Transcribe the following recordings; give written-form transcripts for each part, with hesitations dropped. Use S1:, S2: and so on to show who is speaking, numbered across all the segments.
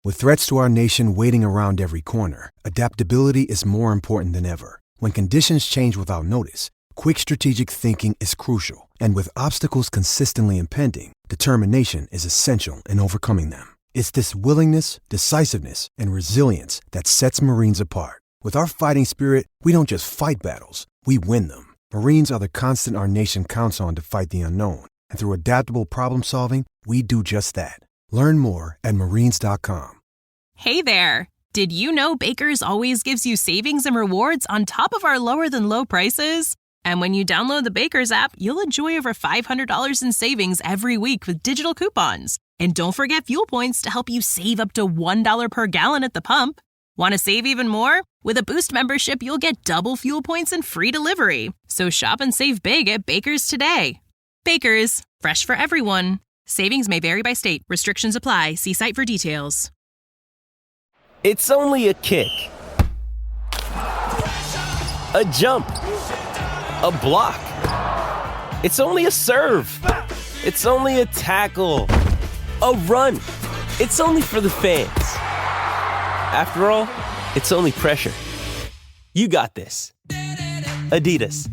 S1: With threats to our nation waiting around every corner, adaptability is more important than ever. When conditions change without notice, quick strategic thinking is crucial. And with obstacles consistently impending, determination is essential in overcoming them. It's this willingness, decisiveness, and resilience that sets Marines apart. With our fighting spirit, we don't just fight battles, we win them. Marines are the constant our nation counts on to fight the unknown. And through adaptable problem solving, we do just that. Learn more at marines.com.
S2: Hey there! Did you know Baker's always gives you savings and rewards on top of our lower than low prices? And when you download the Baker's app, you'll enjoy over $500 in savings every week with digital coupons. And don't forget fuel points to help you save up to $1 per gallon at the pump. Want to save even more? With a Boost membership, you'll get double fuel points and free delivery. So shop and save big at Baker's today. Baker's, fresh for everyone. Savings may vary by state. Restrictions apply. See site for details.
S3: It's only a kick, a jump, a block. It's only a serve. It's only a tackle, a run. It's only for the fans. After all, it's only pressure. You got this. Adidas.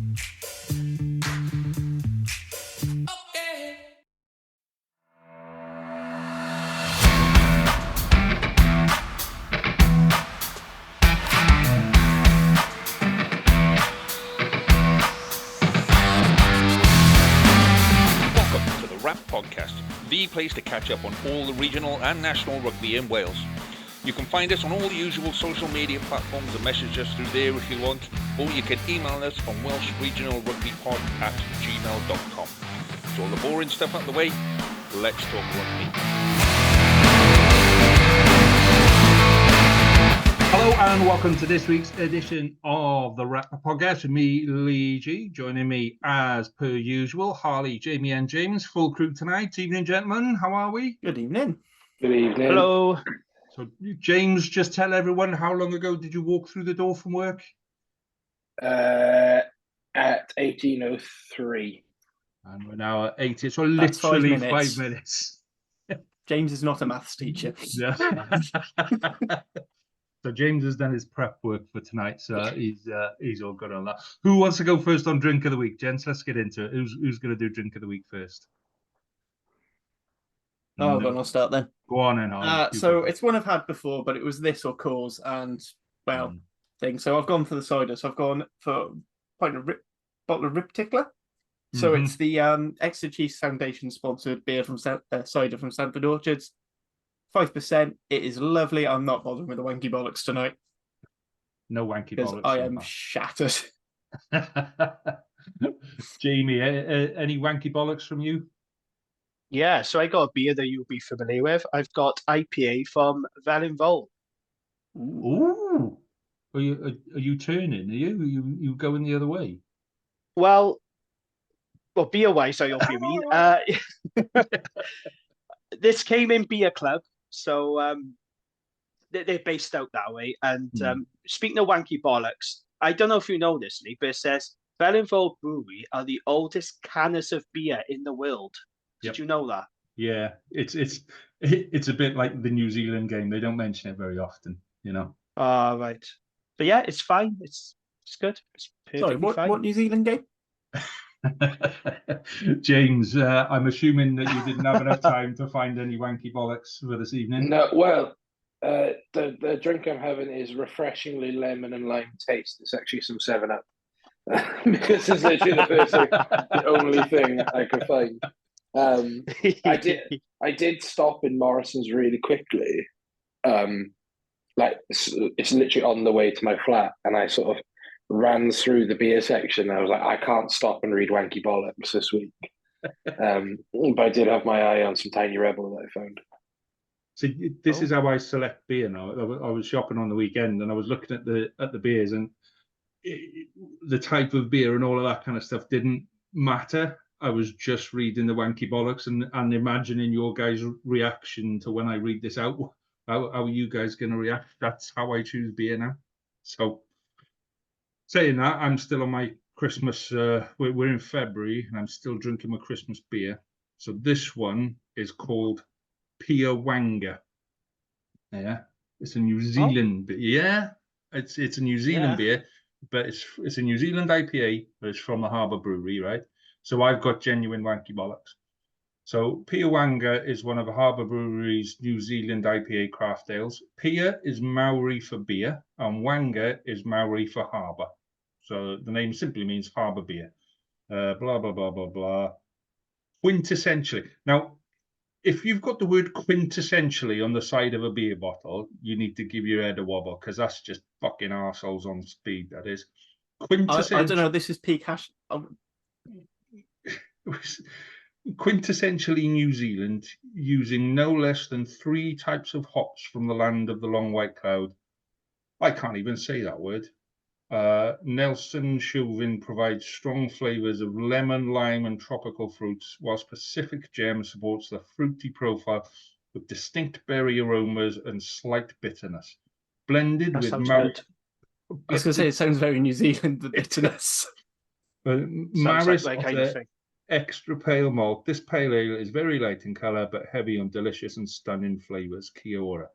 S4: Podcast, the place to catch up on all the regional and national rugby in Wales. You can find us on all the usual social media platforms and message us through there if you want, or you can email us on welshregionalrugbypod@gmail.com. So all the boring stuff out of the way, let's talk rugby.
S5: Hello and welcome to this week's edition of the Rugby Podcast with me, Lee G. Joining me as per usual, Harley, Jamie and James. Full crew tonight. Evening, gentlemen. How are we?
S6: Good evening.
S7: Good evening.
S6: Hello.
S5: So, James, just tell everyone, how long ago did you walk through the door from work?
S7: At 18:03.
S5: And we're now at 80. So literally 5 minutes.
S6: James is not a maths teacher.
S5: Yeah. So James has done his prep work for tonight, so he's all good on that. Who wants to go first on drink of the week, gents? Let's get into it. Who's going to do drink of the week first?
S6: Oh, then I'll start then.
S5: Go on, then.
S6: So it's one I've had before, but it was this or cause, and thing. So I've gone for the cider. So I've gone for bottle of Rip Tickler. So it's the Exeter Chiefs Foundation sponsored beer from cider from Stanford Orchards. 5%. It is lovely. I'm not bothering with the wanky bollocks tonight.
S5: No wanky bollocks.
S6: I am shattered.
S5: Jamie, any wanky bollocks from you?
S8: Yeah, so I got a beer that you'll be familiar with. I've got IPA from Valinvol.
S5: Ooh. Are you turning? Are you going the other way?
S8: Well, beer-wise, I hope you mean. This came in Beer Club. So they're based out that way. And speaking of wanky bollocks, I don't know if you know this, Lee, but it says Valinvol Brewery are the oldest canners of beer in the world. Did you know that?
S5: Yeah, it's a bit like the New Zealand game. They don't mention it very often, you know.
S8: Ah, right. But yeah, it's fine. It's good. It's perfectly fine.
S6: What New Zealand game?
S5: James, I'm assuming that you didn't have enough time to find any wanky bollocks for this evening.
S7: No, well, the drink I'm having is refreshingly lemon and lime taste. It's actually some 7-Up. Because it's literally the only thing I could find. I did stop in Morrison's really quickly. It's literally on the way to my flat, and I sort of ran through the beer section. I was like, I can't stop and read wanky bollocks this week. But I did have my eye on some Tiny Rebel that I found.
S5: So this is how I select beer now. I was shopping on the weekend and I was looking at the beers, and the type of beer and all of that kind of stuff didn't matter. I was just reading the wanky bollocks and imagining your guys' reaction to when I read this out. How are you guys going to react? That's how I choose beer now. So saying that, I'm still on my Christmas. We're in February and I'm still drinking my Christmas beer. So this one is called Pia Wanga. Yeah, it's a New Zealand beer. Yeah, it's a New Zealand beer, but it's a New Zealand IPA, but it's from the Harbour Brewery, right? So I've got genuine wanky bollocks. So Pia Wanga is one of the Harbour Brewery's New Zealand IPA craft ales. Pia is Maori for beer, and Wanga is Maori for harbour. So the name simply means harbour beer. Blah, blah, blah, blah, blah. Quintessentially. Now, if you've got the word quintessentially on the side of a beer bottle, you need to give your head a wobble, because that's just fucking arseholes on speed, that is.
S6: I don't know, this is peak hash.
S5: Quintessentially New Zealand, using no less than 3 types of hops from the land of the long white cloud. I can't even say that word. Nelson Chauvin provides strong flavors of lemon, lime, and tropical fruits, whilst Pacific Gem supports the fruity profile with distinct berry aromas and slight bitterness. Blended
S6: That
S5: with
S6: sounds good. I was going to say, it sounds very New Zealand, the bitterness.
S8: Sounds like kind of thing.
S5: Extra pale malt. This pale ale is very light in colour, but heavy on delicious and stunning flavours. Kia ora.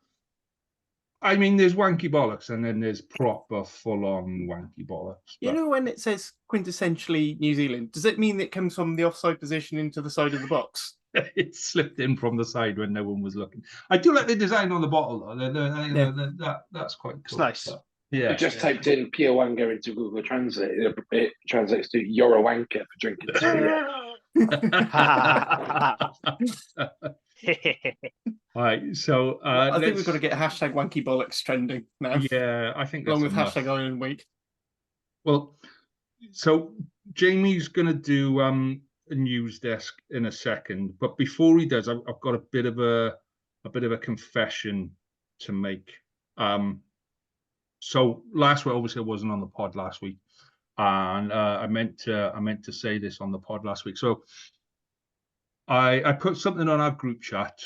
S5: I mean, there's wanky bollocks, and then there's proper full-on wanky bollocks.
S6: You know, when it says quintessentially New Zealand, does it mean it comes from the offside position into the side of the box?
S5: It slipped in from the side when no one was looking. I do like the design on the bottle, though. That's quite cool.
S8: It's nice.
S5: But, yeah.
S7: I just typed in Pia Wanga into Google Translate. It translates to "You're a wanker for drinking this beer."
S5: All right, so
S6: I think we've got to get hashtag wanky bollocks trending now.
S5: Yeah, I think
S6: along
S5: that's
S6: with
S5: enough.
S6: hashtag Iron Week.
S5: Well, so Jamie's going to do a news desk in a second, but before he does, I've got a bit of a confession to make. So last week, obviously, I wasn't on the pod last week, and I meant to say this on the pod last week. So I put something on our group chat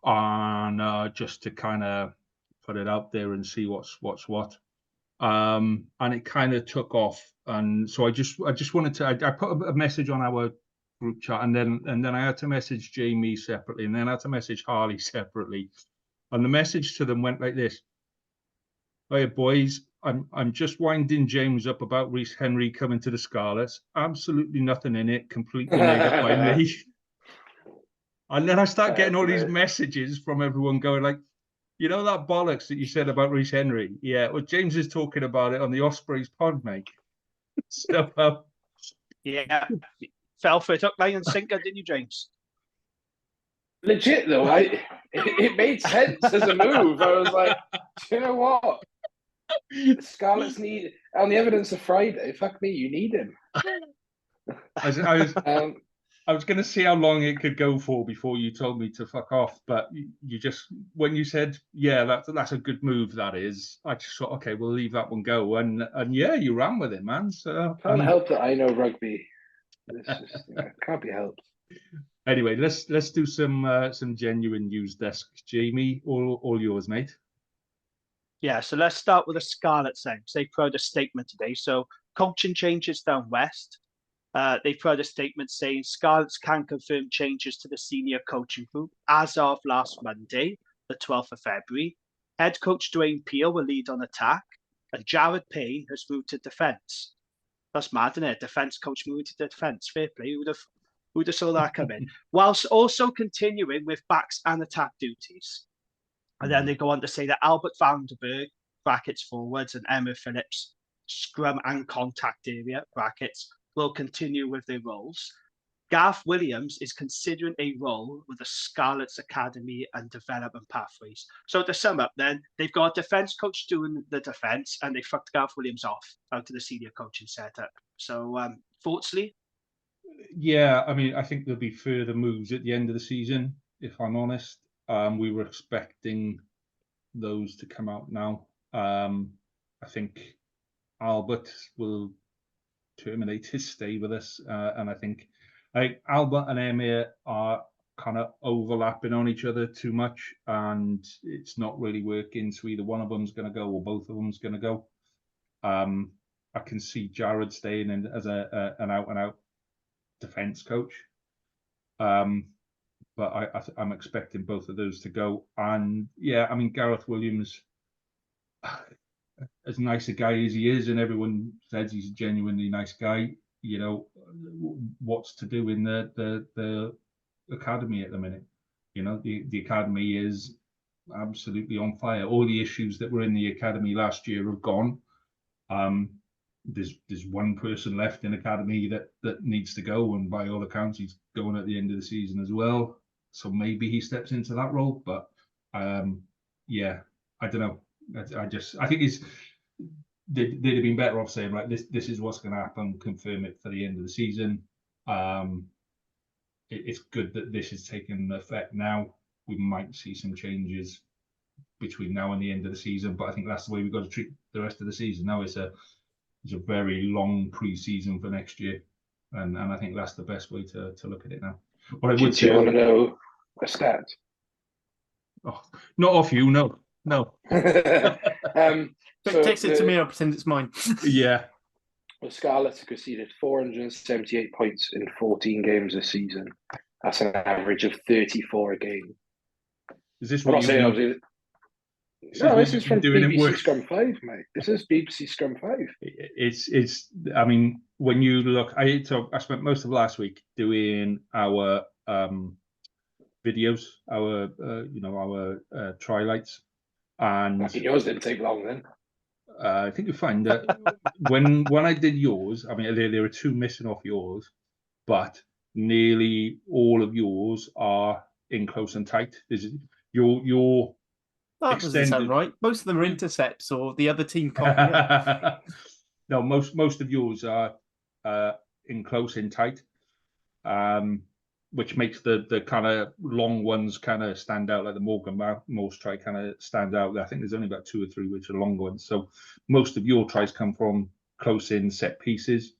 S5: on just to kind of put it out there and see what's what. And it kind of took off, and so I just wanted to. I put a message on our group chat, and then I had to message Jamie separately, and then I had to message Harley separately, and the message to them went like this: "Hey boys, I'm just winding James up about Rhys Henry coming to the Scarlets. Absolutely nothing in it. Completely made up by me." And then I start getting all these messages from everyone going like, "You know that bollocks that you said about Rhys Henry? Yeah, well, James is talking about it on the Ospreys pod, mate." So,
S8: yeah, fell for it up line and sinker, didn't you, James?
S7: Legit though, it made sense as a move. I was like, do you know what? The Scarlets need on the evidence of Friday. Fuck me, you need him.
S5: I was going to see how long it could go for before you told me to fuck off, but you just, when you said, yeah, that's a good move, that is, I just thought, okay, we'll leave that one go, and yeah, you ran with it, man. So
S7: can't help that I know rugby. It's just, can't be helped.
S5: Anyway, let's do some genuine news desk. Jamie, all yours, mate.
S8: Yeah, so let's start with the Scarlets then. They put out a statement today. So coaching changes down west. They put out a statement saying Scarlets can confirm changes to the senior coaching group as of last Monday, the 12th of February. Head coach Dwayne Peel will lead on attack, and Jared Payne has moved to defence. That's mad, isn't it? Defence coach moving to defence. Fair play. Who'd have saw that come in? Whilst also continuing with backs and attack duties. And then they go on to say that Albert Vandenberg, brackets forwards, and Emma Phillips, scrum and contact area, brackets, will continue with their roles. Garth Williams is considering a role with the Scarlets Academy and Development Pathways. So to sum up then, they've got a defence coach doing the defence, and they fucked Garth Williams off out of the senior coaching setup. So, thoughts, Lee?
S5: Yeah, I mean, I think there'll be further moves at the end of the season, if I'm honest. We were expecting those to come out now. I think Albert will terminate his stay with us, and I think Albert and Emir are kind of overlapping on each other too much, and it's not really working. So either one of them's going to go, or both of them's going to go. I can see Jared staying in as an out-and-out defence coach. but I'm expecting both of those to go. And yeah, I mean, Gareth Williams, as nice a guy as he is, and everyone says he's a genuinely nice guy, you know, what's to do in the academy at the minute? You know, the academy is absolutely on fire. All the issues that were in the academy last year have gone. There's one person left in academy that needs to go, and by all accounts, he's going at the end of the season as well. So maybe he steps into that role, but yeah, I don't know. I think they'd have been better off saying, right, this is what's going to happen, confirm it for the end of the season. It's good that this is taking effect now. We might see some changes between now and the end of the season, but I think that's the way we've got to treat the rest of the season. Now it's a very long pre-season for next year, and I think that's the best way to look at it now. What I would say,
S7: do you want to know a stat?
S5: Oh, not off you, no.
S6: Text it to me, I'll pretend it's mine.
S5: Yeah.
S7: The Scarlets have conceded 478 points in 14 games this season. That's an average of 34 a game.
S5: Is this what you're saying?
S7: No, this is from BBC Scrum 5, mate. This is BBC Scrum 5.
S5: It's. I mean, when you look, I spent most of last week doing our videos, our tri-lights, and
S7: yours didn't take long then.
S5: I think you find that when I did yours, I mean, there were two missing off yours, but nearly all of yours are in close and tight. Your
S6: that doesn't sound right. Most of them are intercepts or the other team copy it.
S5: No, most of yours are in close and tight, which makes the kind of long ones kind of stand out, like the Morgan Morse try kind of stand out. I think there's only about 2 or 3 which are long ones. So most of your tries come from close in set pieces,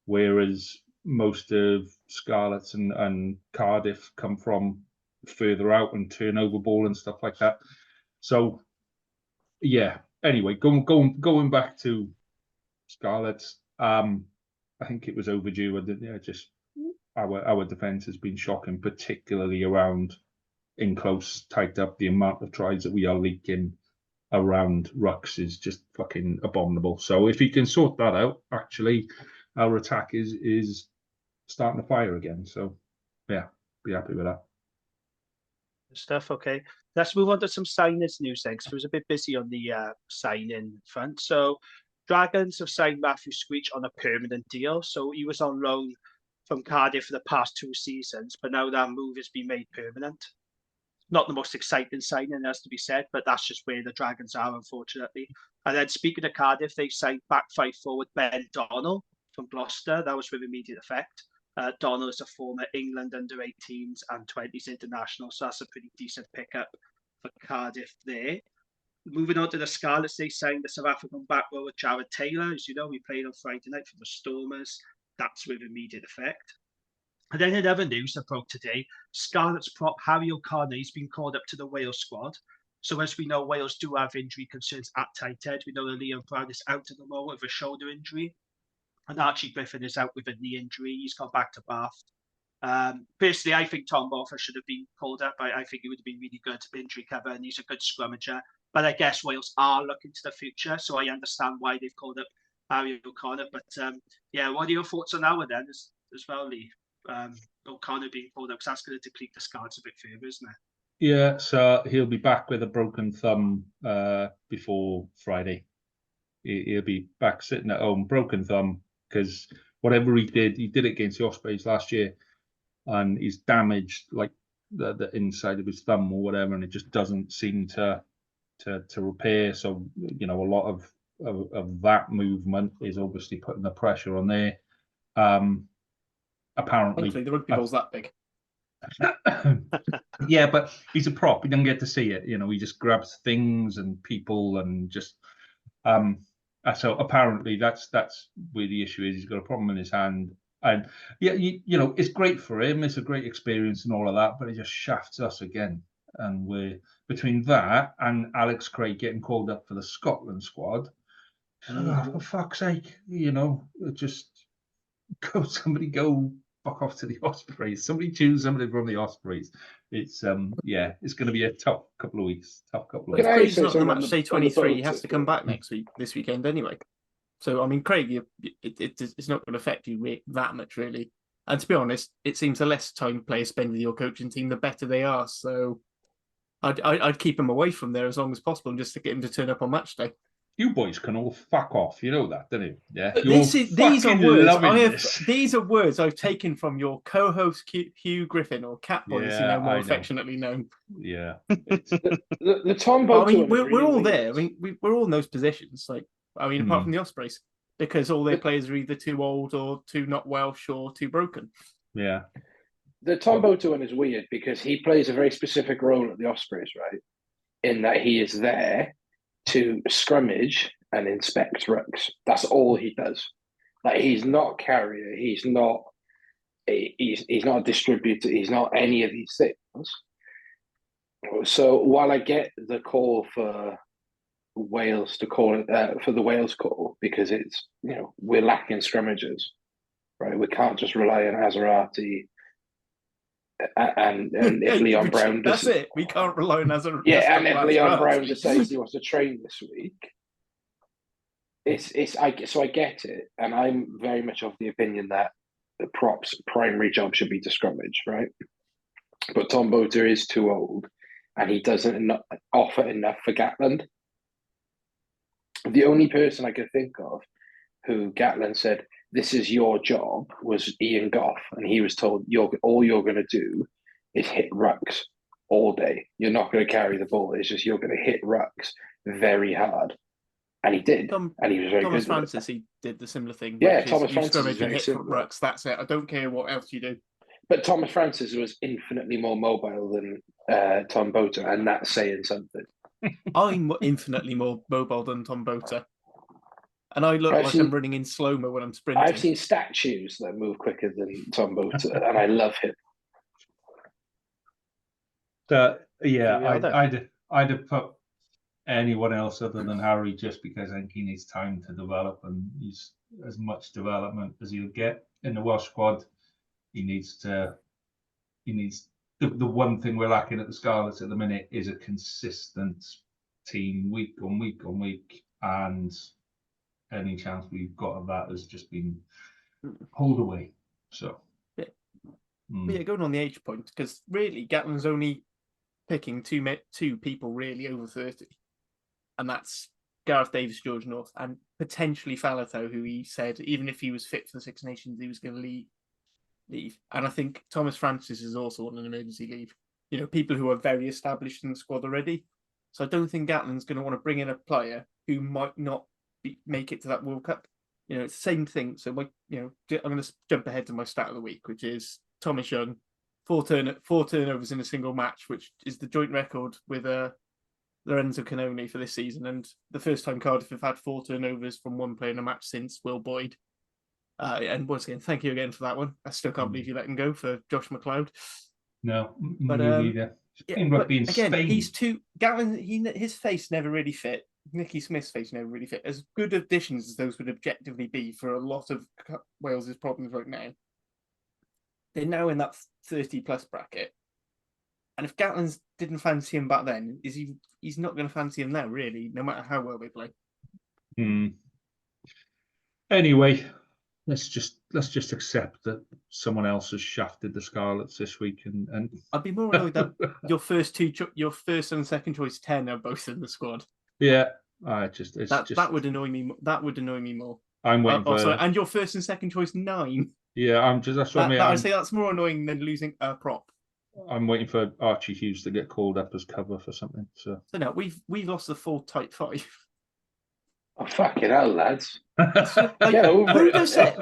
S5: whereas most of Scarlets and Cardiff come from further out and turnover ball and stuff like that. So yeah, anyway, going back to Scarlets, I think it was overdue. Just our defence has been shocking, particularly around in close, tight up. The amount of tries that we are leaking around rucks is just fucking abominable. So if he can sort that out, actually, our attack is starting to fire again. So yeah, be happy with that.
S8: Stuff. Okay, let's move on to some signings news then, because we was a bit busy on the signing front. So Dragons have signed Matthew Squeech on a permanent deal. So he was on loan from Cardiff for the past 2 seasons, but now that move has been made permanent. Not the most exciting signing, has to be said, but that's just where the Dragons are, unfortunately. And then speaking of Cardiff, they've signed back 5 forward Ben Donnell from Gloucester. That was with immediate effect. Donnell is a former England under-18s and 20s international, so that's a pretty decent pickup for Cardiff there. Moving on to the Scarlets, they signed the South African back rower Jared Taylor. As you know, we played on Friday night for the Stormers. That's with immediate effect. And then in other news that broke today, Scarlets prop Harry O'Connor has been called up to the Wales squad. So as we know, Wales do have injury concerns at tight head. We know that Liam Brown is out at the moment with a shoulder injury. And Archie Griffin is out with a knee injury. He's gone back to Bath. Personally, I think Tom Boffa should have been called up. I think he would have been really good injury cover, and he's a good scrummager. But I guess Wales are looking to the future, so I understand why they've called up Harry O'Connor. But yeah, what are your thoughts on that one then as well, Lee? O'Connor being called up, because that's going to deplete the Scarlets a bit further, isn't it?
S5: Yeah, so he'll be back with a broken thumb before Friday. He'll be back sitting at home, broken thumb, because whatever he did it against the Ospreys last year, and he's damaged like the inside of his thumb or whatever, and it just doesn't seem to repair. So you know, a lot of that movement is obviously putting the pressure on there. Apparently,
S6: the rugby ball's that big.
S5: Yeah, but he's a prop. He doesn't get to see it. You know, he just grabs things and people and just. So apparently that's where the issue is. He's got a problem in his hand, and yeah, you know, it's great for him. It's a great experience and all of that, but it just shafts us again. And we're between that and Alex Craig getting called up for the Scotland squad. For fuck's sake, you know, just somebody go fuck off to the Ospreys. Somebody choose somebody from the Ospreys. It's it's going to be a tough couple of weeks. Tough couple of
S6: If
S5: weeks.
S6: Craig's not the
S7: something on
S6: match
S7: the-
S6: day
S7: on the
S6: 23, he
S7: boat
S6: has to
S7: if
S6: come
S7: you-
S6: back this weekend anyway. So I mean, Craig, it's not going to affect you that much really. And to be honest, it seems the less time players spend with your coaching team, the better they are. So I'd keep him away from there as long as possible, and just to get him to turn up on match day.
S5: You boys can all fuck off. You know that, don't you? Yeah.
S6: These are words
S5: These
S6: are words I've taken from your co-host Hugh Griffin, or Catboy, as you know, more affectionately known.
S5: Yeah.
S7: The Tom
S6: Well,
S7: Boat.
S6: I mean, we're all there. I mean, we're all in those positions. Like, I mean, apart
S5: Hmm.
S6: from the Ospreys, because all their players are either too old or too not Welsh or too broken.
S5: Yeah.
S7: The Tom Boat one is weird because he plays a very specific role at the Ospreys, right? In that he is there to scrummage and inspect rucks. That's all he does. Like, he's not carrier. He's not a distributor. He's not any of these things. So while I get the call for Wales to call it for the Wales call, because it's, we're lacking scrummagers, right? We can't just rely on Azarati and if Leon Brown.
S6: That's it. We can't rely on Azarati.
S7: Yeah, and if Leon Brown decides he wants to train this week, I get it, and I'm very much of the opinion that the props' primary job should be to scrummage, right? But Tom Boter is too old, and he doesn't offer enough for Gatland. The only person I could think of who Gatland said, "This is your job," was Ian Goff, and he was told, all you're going to do is hit rucks all day. You're not going to carry the ball. It's just you're going to hit rucks very hard. And he did, and he was very
S6: Thomas
S7: good.
S6: Francis, he did the similar thing.
S7: Yeah,
S6: which is
S7: Thomas
S6: you
S7: Francis
S6: scrummage
S7: is
S6: and
S7: very
S6: hit
S7: similar.
S6: rucks. That's it. I don't care what else you do.
S7: But Thomas Francis was infinitely more mobile than Tom Boter, and that's saying something.
S6: I'm infinitely more mobile than Tom Boter. And I look I'm running in slow-mo when I'm sprinting.
S7: I've seen statues that move quicker than Tom Boter, and I love him.
S5: I'd have put anyone else other than Harry, just because I think he needs time to develop, and he's as much development as he'll get in the Welsh squad. He needs the one thing we're lacking at the Scarlets at the minute is a consistent team week on week on week, and any chance we've got of that has just been pulled away. So
S6: yeah, going on the age point, because really Gatland's only picking two people really over 30, and that's Gareth Davis, George North, and potentially Faletau, who he said even if he was fit for the Six Nations, he was going to leave. And I think Thomas Francis is also on an emergency leave. People who are very established in the squad already. So I don't think Gatland's going to want to bring in a player who might not make it to that World Cup. It's the same thing. So I'm going to jump ahead to my stat of the week, which is Thomas Young, four turnovers in a single match, which is the joint record with Lorenzo Canone for this season, and the first time Cardiff have had 4 turnovers from one player in a match since Will Boyd. And once again, thank you again for that one. I still can't believe you let him go for Josh McLeod.
S5: No,
S6: but
S5: rugby in
S6: again,
S5: Spain.
S6: he's too Gatlin. His face never really fit. Nicky Smith's face never really fit. As good additions as those would objectively be for a lot of Wales's problems right now, they're now in that 30+ bracket. And if Gatland didn't fancy him back then, he's not going to fancy him now, really, no matter how well they play.
S5: Anyway, let's just accept that someone else has shafted the Scarlets this week, and
S6: I'd be more annoyed that your first and second choice 10 are both in the squad.
S5: Yeah, that
S6: would annoy me. That would annoy me more.
S5: I'm waiting for.
S6: Sorry, and your first and second choice 9.
S5: Yeah, that's what I mean.
S6: I'd say that's more annoying than losing a prop.
S5: I'm waiting for Archie Hughes to get called up as cover for something. So
S6: no, we've lost the full tight 5.
S7: Oh, fucking hell, lads!
S6: Get over it. Does it?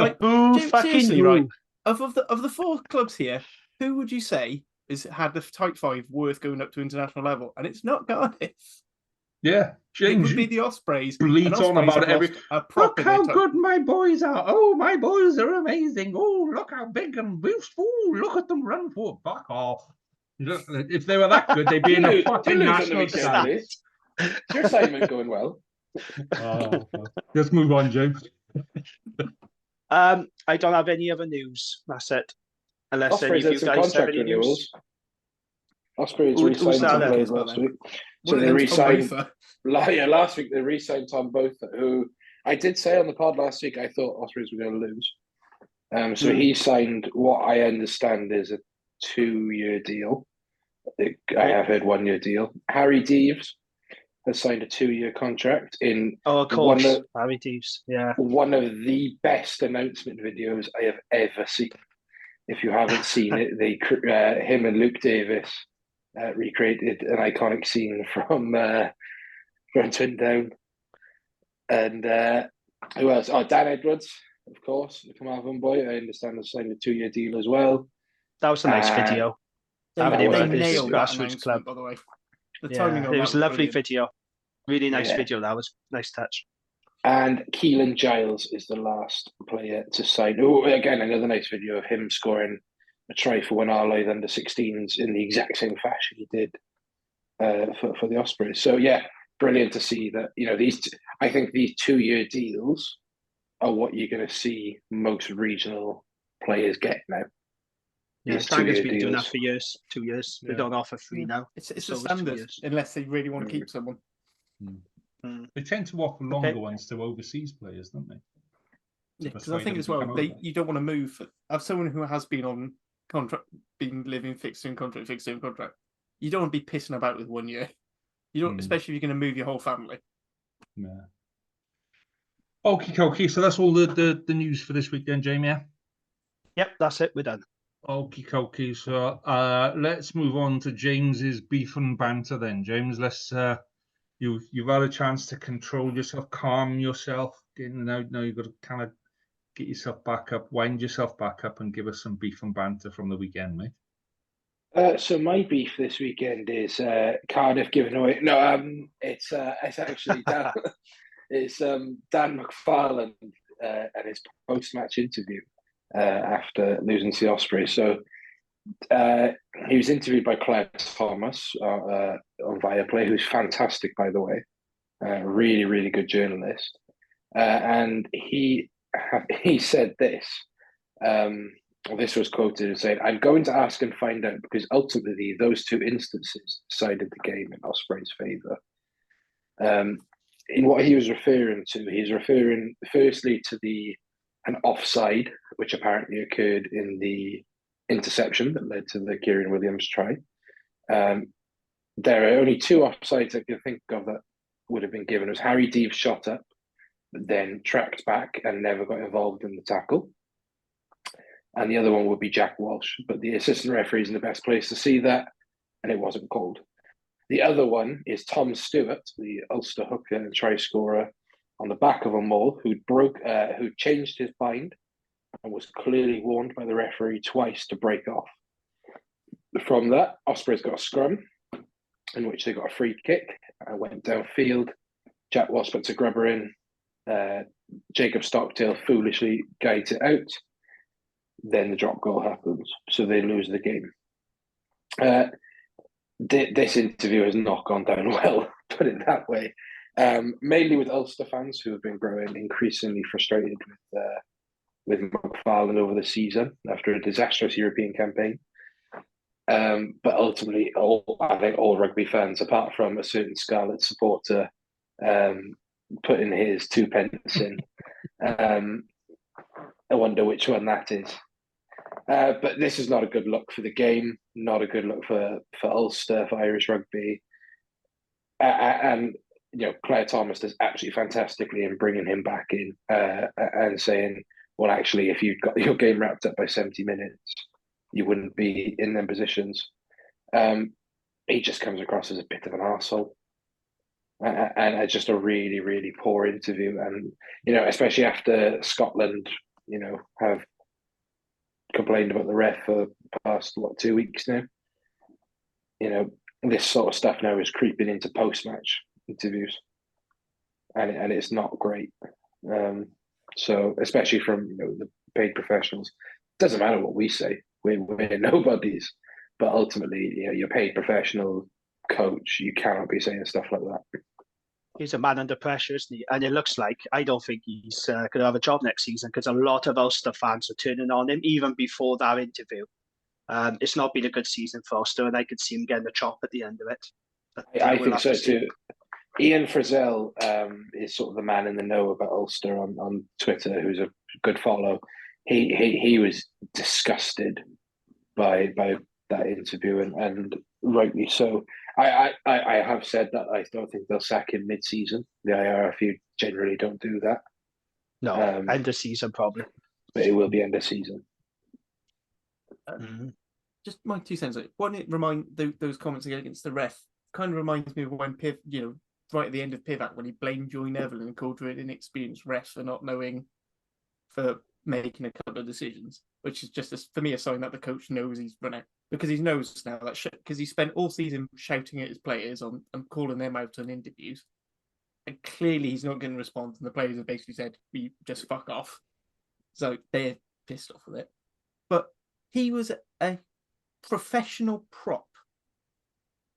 S8: Seriously, right?
S6: Of the 4 clubs here, who would you say has had the tight 5 worth going up to international level? And it's not Cardiff.
S5: Yeah,
S6: James, it would be the Ospreys.
S5: Bleats on about it look how good my boys are. Oh, my boys are amazing. Oh, look how big and beautiful. Oh, look at them run for back off. If they were that good, they'd be in a fucking national team.
S7: Your assignment going well.
S5: Let's move on, James.
S8: I don't have any other news. That's it. Unless any
S7: Ospreys
S8: of
S7: had
S8: you
S7: some
S8: guys have
S7: contract
S8: any
S7: renewals.
S8: news.
S7: Ospreys
S8: Who's
S7: re-signed
S8: that
S7: some
S8: then?
S7: players last week. So
S6: One of
S7: they
S6: them's Tom
S7: re-signed.
S6: Botha.
S7: Last week they re-signed Tom Botha, who I did say on the pod last week I thought Ospreys were going to lose. So he signed what I understand is a 2-year deal. I have heard 1-year deal. Harry Deeves has signed a 2-year contract in
S8: Oh, of course, Harry Deeves. Yeah,
S7: one of the best announcement videos I have ever seen. If you haven't seen it, him and Luke Davis recreated an iconic scene from Twin Down. And who else? Oh, Dan Edwards, of course, the Carmarthen boy. I understand has signed a 2-year deal as well.
S8: that was a nice video.
S6: They
S8: Having him at this
S6: nailed that
S8: grassroots
S6: announcement,
S8: club.
S6: by the way. The
S8: Yeah,
S6: timing on
S8: it
S6: that
S8: was a lovely
S6: brilliant.
S8: video. Really nice
S7: Yeah.
S8: video. That was nice touch.
S7: And Keelan Giles is the last player to sign. Oh, again, another nice video of him scoring a try for one Arloyd under 16s in the exact same fashion he did for the Ospreys. So yeah, brilliant to see that. I think these 2-year deals are what you're going to see most regional players get now.
S8: Yeah,
S7: These
S8: Tanger's
S7: 2-year
S8: been doing that
S7: deals.
S8: for years, 2 years. They don't offer 3 now.
S6: It's a
S8: So it's 2
S6: standard,
S8: years.
S6: unless they really want to keep someone.
S5: They tend to offer longer ones to overseas players, don't they?
S6: Because I think as well, you don't want to move. As someone who has been on contract, been living fixed term contract, you don't want to be pissing about with 1 year. You don't, especially if you're going to move your whole family.
S5: Yeah. Okay. So that's all the news for this week then, Jamie. Yeah?
S8: Yep, that's it. We're done.
S5: Okay. So let's move on to James's beef and banter then. James, let's you've had a chance to control yourself, calm yourself. Now you've got to kind of get yourself back up, wind yourself back up, and give us some beef and banter from the weekend, mate.
S7: So my beef this weekend is Cardiff giving away. No, it's actually Dan. It's Dan McFarlane and his post-match interview after losing to the Ospreys. So he was interviewed by Claire Thomas on Viaplay, who's fantastic, by the way. Really, really good journalist. And he said this. This was quoted as saying, "I'm going to ask and find out because ultimately those 2 instances decided the game in Ospreys' favour." In what he was referring to, he's referring firstly to an offside, which apparently occurred in the interception that led to the Kieran Williams try. There are only 2 offsides I can think of that would have been given. It was Harry Deeves shot up, but then tracked back and never got involved in the tackle. And the other one would be Jack Walsh, but the assistant referee is in the best place to see that, and it wasn't called. The other one is Tom Stewart, the Ulster hooker and try scorer, on the back of a maul, who changed his bind and was clearly warned by the referee twice to break off. From that, Ospreys got a scrum, in which they got a free kick and went downfield. Jack Walsh puts a grubber in. Jacob Stockdale foolishly guides it out. Then the drop goal happens, so they lose the game. This interview has not gone down well, put it that way. Mainly with Ulster fans who have been growing increasingly frustrated with McFarlane over the season after a disastrous European campaign. But ultimately, I think all rugby fans, apart from a certain Scarlet supporter, putting his 2 pence in. I wonder which one that is. But this is not a good look for the game, not a good look for Ulster, for Irish rugby. And Claire Thomas does absolutely fantastically in bringing him back in and saying, well, actually, if you'd got your game wrapped up by 70 minutes, you wouldn't be in them positions. He just comes across as a bit of an arsehole. And just a really, really poor interview. And, especially after Scotland, have complained about the ref for the past, 2 weeks now. This sort of stuff now is creeping into post-match interviews. And it's not great. So, especially from, the paid professionals, it doesn't matter what we say. We're nobodies. But ultimately, you're a paid professional coach. You cannot be saying stuff like that.
S8: He's a man under pressure, isn't he? And it looks like I don't think he's going to have a job next season because a lot of Ulster fans are turning on him even before that interview. It's not been a good season for Ulster, and I could see him getting the chop at the end of it. But,
S7: I
S8: we'll
S7: think
S8: have
S7: so
S8: to see.
S7: too. Ian Frizzell is sort of the man in the know about Ulster on Twitter, who's a good follow. He was disgusted by that interview, and rightly so. I have said that I don't think they'll sack him mid-season. The IRFU generally don't do that.
S8: No, end of season probably.
S7: But it will be end of season.
S6: Just my 2 cents. Wouldn't it remind those comments against the ref? Kind of reminds me of when Piv, right at the end of Pivac, when he blamed Joy Neville and called her an inexperienced ref for not knowing, for making a couple of decisions, which is just for me a sign that the coach knows he's run out, because he knows now that because he spent all season shouting at his players and calling them out on interviews, and clearly he's not going to respond, and the players have basically said, "We just fuck off." So they're pissed off with it. But he was a professional prop.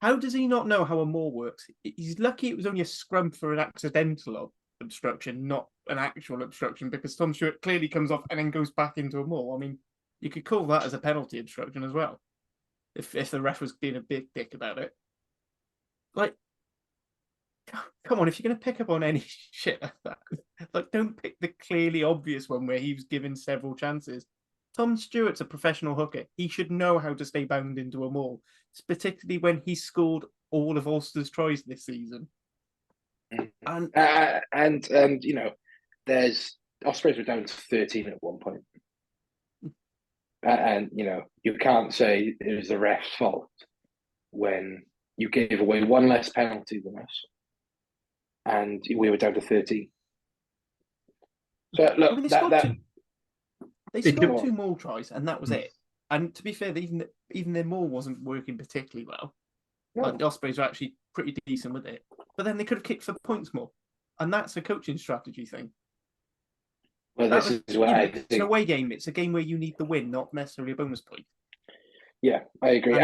S6: How does he not know how a maul works? He's lucky it was only a scrum for an accidental obstruction, not an actual obstruction, because Tom Stewart clearly comes off and then goes back into a maul. I mean, you could call that as a penalty obstruction as well, if the ref was being a big dick about it. Like, come on, if you're going to pick up on any shit like that, like, don't pick the clearly obvious one where he was given several chances. Tom Stewart's a professional hooker. He should know how to stay bound into a maul, particularly when he scored all of Ulster's tries this season.
S7: And there's Ospreys were down to 13 at one point. And you can't say it was the ref's fault when you gave away one less penalty than us, and we were down to 13. So look,
S6: they scored 2 maul tries, and that was it. And to be fair, even their maul wasn't working particularly well.
S7: No.
S6: Like, the Ospreys were actually pretty decent with it, but then they could have kicked for points more, and that's a coaching strategy thing.
S7: Well, this is where I think
S6: it's an away game. It's a game where you need the win, not necessarily a bonus point.
S7: Yeah, I agree.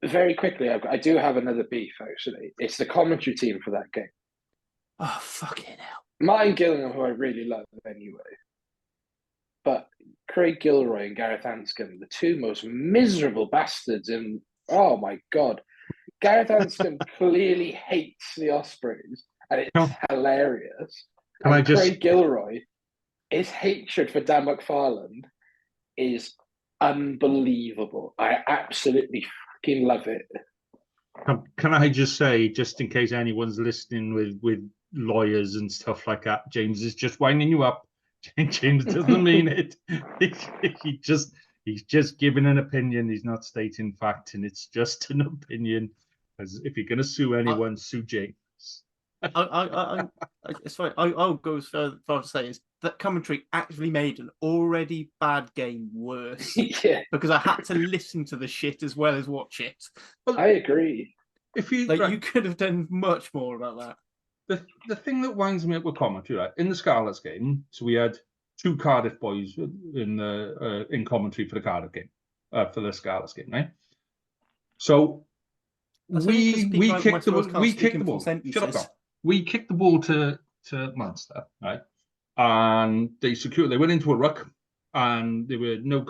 S7: Very quickly, I do have another beef, actually. It's the commentary team for that game.
S6: Oh, fucking hell.
S7: Martin Gillingham, who I really love anyway. But Craig Gilroy and Gareth Anscombe, the two most miserable bastards in... Oh, my God. Gareth Anscombe clearly hates the Ospreys, and it's hilarious. And Craig Gilroy, his hatred for Dan McFarland is unbelievable. I absolutely fucking love it.
S5: Can I just say, just in case anyone's listening with lawyers and stuff like that, James is just winding you up. James doesn't mean it. He's just giving an opinion. He's not stating fact, and it's just an opinion. As if you're going to sue anyone, sue James.
S6: It's fine. I'll go as far to say is that commentary actually made an already bad game worse.
S7: Yeah,
S6: because I had to listen to the shit as well as watch it.
S7: But I agree.
S6: If you you could have done much more about that.
S5: The thing that winds me up with commentary, right? In the Scarlets game, so we had 2 Cardiff boys in commentary for the Cardiff game, for the Scarlets game, right? So we kicked the ball. Shut up, Tom. We kicked the ball to Munster, right? And they went into a ruck, and there were no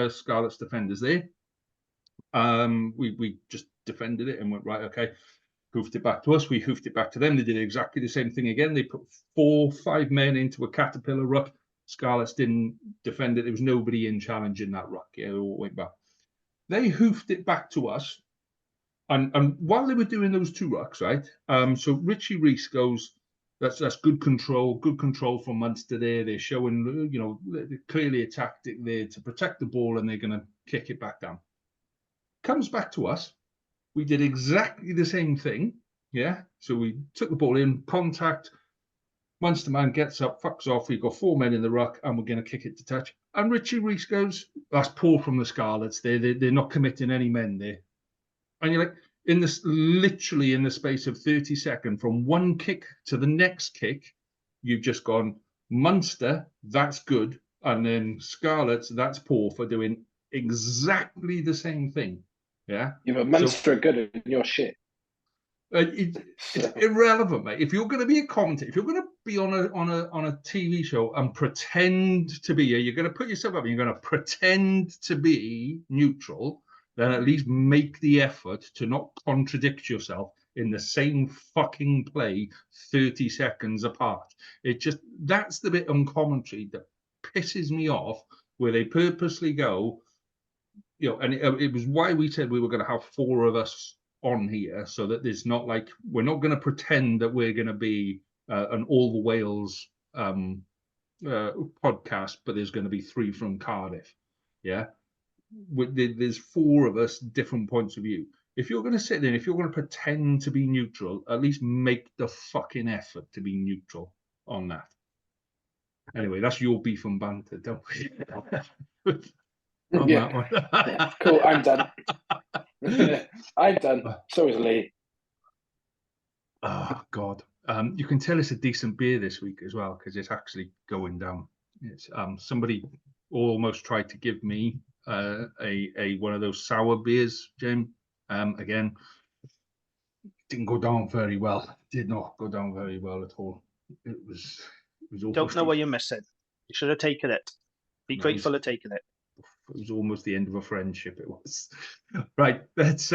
S5: Scarlets defenders there. We just defended it and went, right, okay, hoofed it back to us. We hoofed it back to them. They did exactly the same thing again. They put 4-5 men into a caterpillar ruck. Scarlets didn't defend it. There was nobody in challenging that ruck. Yeah, they all went back. They hoofed it back to us. And while they were doing those 2 rucks, right? So Richie Rees goes, that's good control from Munster there. They're showing, clearly a tactic there to protect the ball, and they're going to kick it back down. Comes back to us. We did exactly the same thing. Yeah. So we took the ball in, contact. Munster man gets up, fucks off. We've got 4 men in the ruck, and we're going to kick it to touch. And Richie Rees goes, that's poor from the Scarlets. They're not committing any men there. And you're like, literally in the space of 30 seconds, from one kick to the next kick, you've just gone, Munster, that's good. And then Scarlets, that's poor for doing exactly the same thing. Yeah.
S7: But Munster are good and you're shit.
S5: It's irrelevant, mate. If you're going to be a commentator, if you're going to be on a TV show and pretend to be, you're going to put yourself up and you're going to pretend to be neutral, then at least make the effort to not contradict yourself in the same fucking play 30 seconds apart. That's the bit on commentary that pisses me off, where they purposely go, and it was why we said we were going to have 4 of us on here, so that there's not like, we're not going to pretend that we're going to be an All the Wales podcast, but there's going to be 3 from Cardiff. Yeah, there's 4 of us, different points of view. If you're going to sit there, if you're going to pretend to be neutral, at least make the fucking effort to be neutral on that. Anyway, that's your beef and banter, don't we?
S7: Yeah. Cool, I'm done. I'm done. So is Lee.
S5: Oh God! You can tell it's a decent beer this week as well, because it's actually going down. It's somebody almost tried to give me a one of those sour beers, Jim. Again, didn't go down very well. Did not go down very well at all. It was
S8: Don't know what you're missing. You should have taken it. Be grateful for taking it.
S5: It was almost the end of a friendship. It was. Right. Let's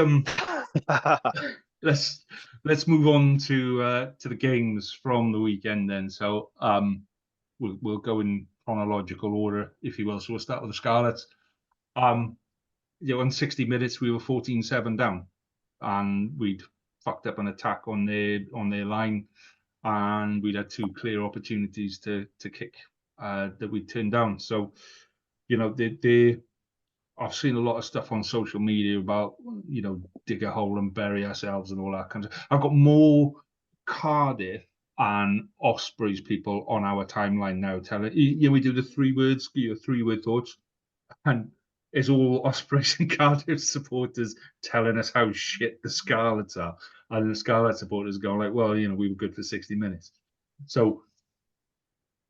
S5: let's move on to the games from the weekend then. So we'll go in chronological order, if you will. So we'll start with the Scarlets. In 60 minutes we were 14-7 down, and we'd fucked up an attack on their line, and we'd had 2 clear opportunities to kick that we turned down. So, I've seen a lot of stuff on social media about, dig a hole and bury ourselves and all that kind of stuff. I've got more Cardiff and Ospreys people on our timeline now telling, we do the 3 words, your 3-word thoughts, and it's all Ospreys and Cardiff supporters telling us how shit the Scarlets are. And the Scarlet supporters going like, well, we were good for 60 minutes. So,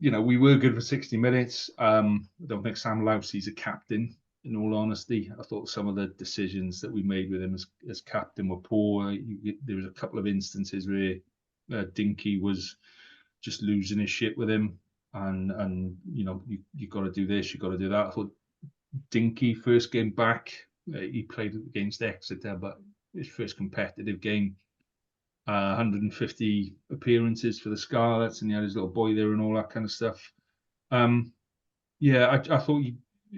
S5: we were good for 60 minutes. I don't think Sam Lousey's a captain, in all honesty. I thought some of the decisions that we made with him as captain were poor. There was a couple of instances where Dinky was just losing his shit with him. And you got to do this, you got to do that. I thought Dinky, first game back, he played against Exeter, but his first competitive game, 150 appearances for the Scarlets, and he had his little boy there and all that kind of stuff. I thought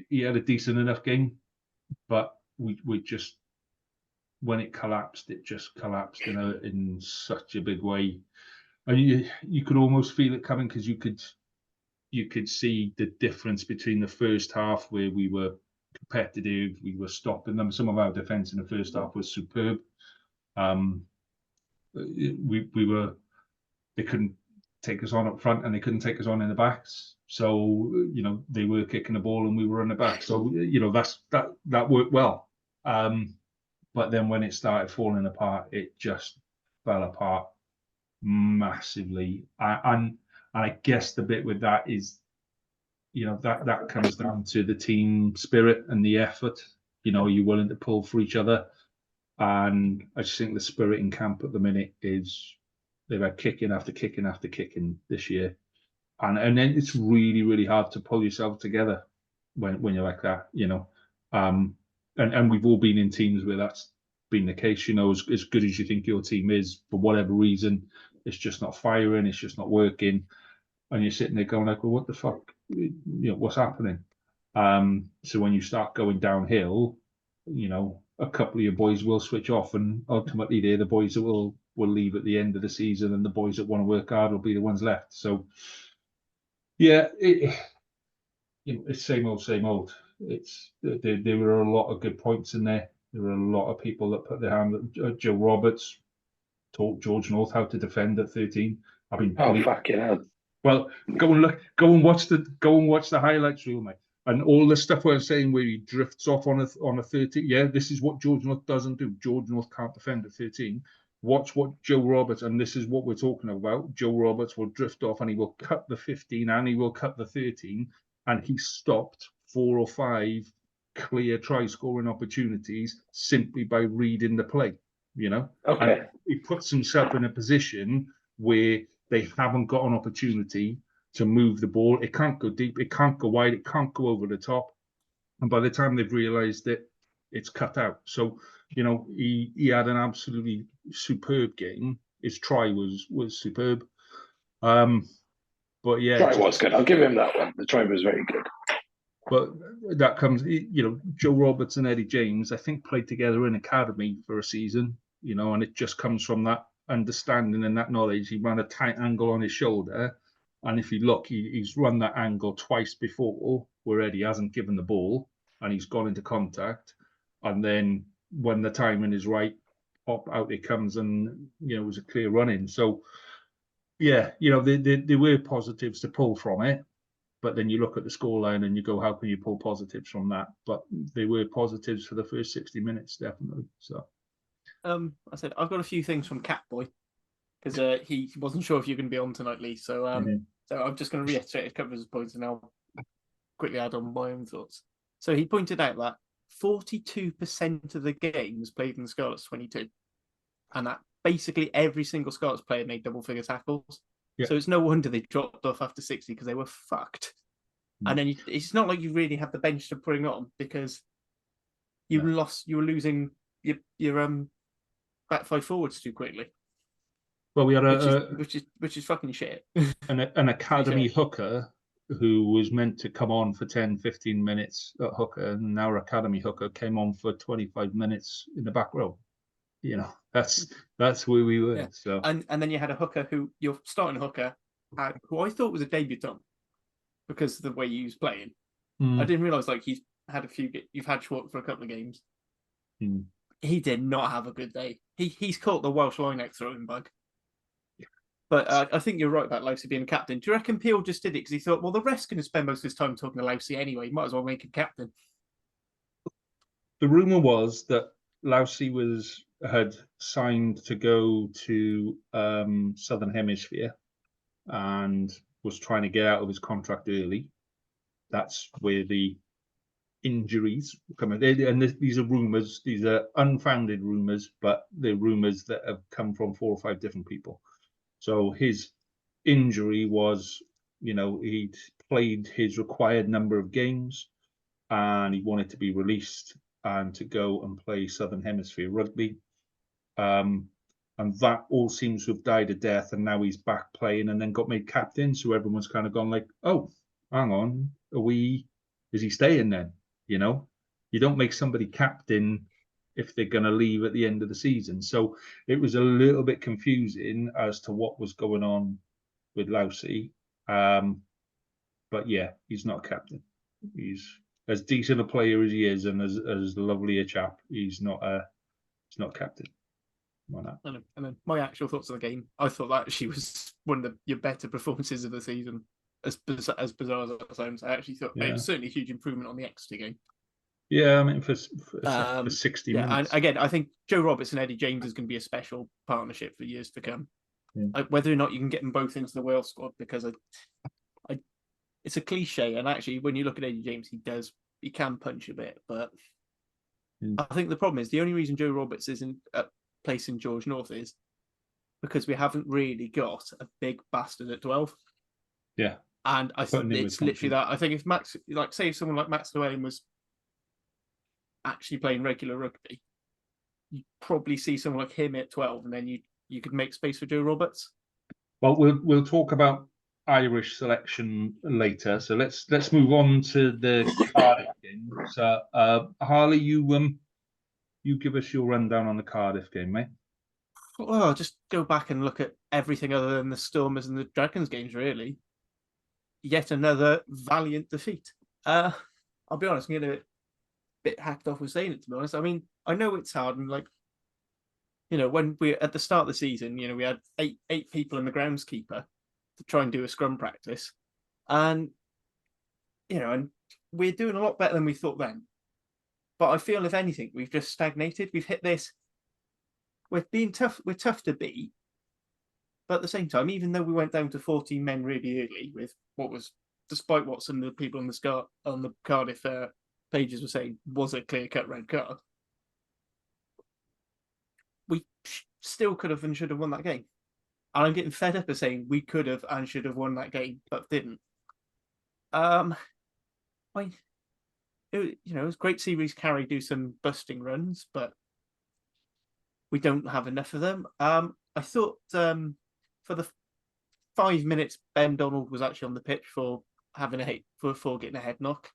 S5: he had a decent enough game, but we just, when it just collapsed in such a big way. And you could almost feel it coming, because you could see the difference between the first half, where we were competitive, we were stopping them. Some of our defence in the first half was superb. They couldn't take us on up front, and they couldn't take us on in the backs. So, they were kicking the ball and we were in the back. So, that worked well. But then when it started falling apart, it just fell apart massively. And I guess the bit with that is, that comes down to the team spirit and the effort. Are you willing to pull for each other? And I just think the spirit in camp at the minute is, they've had kicking after kicking after kicking this year. And then it's really, really hard to pull yourself together when you're like that, And we've all been in teams where that's been the case, as good as you think your team is, for whatever reason, it's just not firing, it's just not working. And you're sitting there going like, well, what the fuck, what's happening? So when you start going downhill, a couple of your boys will switch off, and ultimately they're the boys that will leave at the end of the season, and the boys that want to work hard will be the ones left. So, yeah, it's same old. There were a lot of good points in there. There were a lot of people that put their hand. Joe Roberts taught George North how to defend at 13.
S7: Fucking hell.
S5: Well, go and watch the highlights reel, mate. And all the stuff we're saying where he drifts off on a 13. Yeah, this is what George North doesn't do. George North can't defend at 13. Watch what Joe Roberts, and this is what we're talking about. Joe Roberts will drift off, and he will cut the 15 and he will cut the 13. And he stopped 4 or 5 clear try scoring opportunities simply by reading the play.
S7: Okay.
S5: And he puts himself in a position where they haven't got an opportunity to move the ball. It can't go deep, it can't go wide, it can't go over the top. And by the time they've realised it, it's cut out. So, he had an absolutely superb game. His try was superb. But yeah,
S7: Try was good. I'll give him that one. The try was very good.
S5: But that comes, Joe Roberts and Eddie James, I think, played together in academy for a season, and it just comes from that understanding and that knowledge. He ran a tight angle on his shoulder. And if you look, he's run that angle twice before where Eddie hasn't given the ball and he's gone into contact. And then when the timing is right, pop out it comes and, it was a clear run-in. So, yeah, there were positives to pull from it. But then you look at the scoreline and you go, how can you pull positives from that? But there were positives for the first 60 minutes, definitely. So,
S6: I said I've got a few things from Catboy because he wasn't sure if you're going to be on tonight, Lee. So, so I'm just going to reiterate a couple of his points and I'll quickly add on my own thoughts. So he pointed out that 42% of the games played in the Scarlets 22, and that basically every single Scarlets player made double-figure tackles. Yeah. So it's no wonder they dropped off after 60 because they were fucked. And then it's not like you really have the bench to bring on because you were losing your back five forwards too quickly.
S5: Well, we had
S6: which is fucking shit.
S5: an academy hooker who was meant to come on for 10, 15 minutes at hooker, and our academy hooker came on for 25 minutes in the back row. That's where we were. Yeah. So
S6: and then you had a hooker who your starting hooker, who I thought was a debutant because of the way he was playing. I didn't realise you've had Schwartz for a couple of games. He did not have a good day. He's caught the Welsh lineout throwing bug. But I think you're right about Lousy being captain. Do you reckon Peel just did it because he thought, well, the rest going to spend most of his time talking to Lousy anyway. Might as well make him captain.
S5: The rumour was that Lousy had signed to go to Southern Hemisphere and was trying to get out of his contract early. That's where the injuries come in. And these are rumours. These are unfounded rumours, but they're rumours that have come from 4 or 5 different people. So his injury was, he'd played his required number of games and he wanted to be released and to go and play Southern Hemisphere rugby. And that all seems to have died a death, and now he's back playing and then got made captain. So everyone's kind of gone like, oh, hang on, is he staying then? You don't make somebody captain if they're going to leave at the end of the season. So it was a little bit confusing as to what was going on with Lousy. But yeah, he's not captain. He's as decent a player as he is and as lovely a chap. He's not captain. Why not?
S6: And then my actual thoughts on the game, I thought that she was one of your better performances of the season. As bizarre as it sounds, I actually thought it was certainly a huge improvement on the Exeter game.
S5: Yeah, I mean, for 60 minutes.
S6: And again, I think Joe Roberts and Eddie James is going to be a special partnership for years to come.
S5: Yeah.
S6: Whether or not you can get them both into the Wales squad, because it's a cliche. And actually, when you look at Eddie James, he can punch a bit. But I think the problem is the only reason Joe Roberts isn't placing George North is because we haven't really got a big bastard at 12.
S5: Yeah.
S6: And I think it's literally that. I think if Max, say if someone like Max Llewellyn was actually playing regular rugby, you'd probably see someone like him at 12, and then you could make space for Joe Roberts.
S5: Well, we'll talk about Irish selection later. So let's move on to the Cardiff game. So Harley, you give us your rundown on the Cardiff game, mate.
S6: Well, I'll just go back and look at everything other than the Stormers and the Dragons games, really. Yet another valiant defeat. I'll be honest, I'm getting a bit hacked off with saying it, to be honest. I mean, I know it's hard, and when we at the start of the season, we had eight people in the groundskeeper to try and do a scrum practice, and and we're doing a lot better than we thought then. But I feel, if anything, we've just stagnated. We've hit this. We're being tough. We're tough to beat, but at the same time, even though we went down to 14 men really early, with what was, despite what some of the people on the Cardiff pages were saying, was a clear-cut red card. still could have and should have won that game. And I'm getting fed up of saying we could have and should have won that game, but didn't. It was great to see Reece Carey do some busting runs, but we don't have enough of them. I thought for the 5 minutes Ben Donald was actually on the pitch for getting a head knock,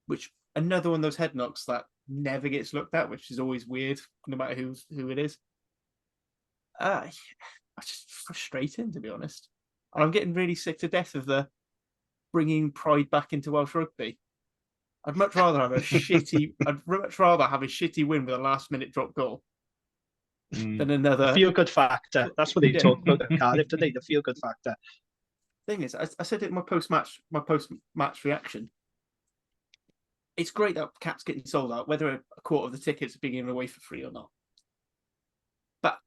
S6: which another one of those head knocks that never gets looked at, which is always weird, no matter who it is. It's just frustrating, to be honest. And I'm getting really sick to death of the bringing pride back into Welsh rugby. I'd much rather have a shitty win with a last-minute drop goal than another
S8: feel-good factor. That's what they talk about at Cardiff today. The feel-good factor.
S6: Thing is, I said it in my post-match reaction. It's great that Cat's getting sold out, whether a quarter of the tickets are being given away for free or not. But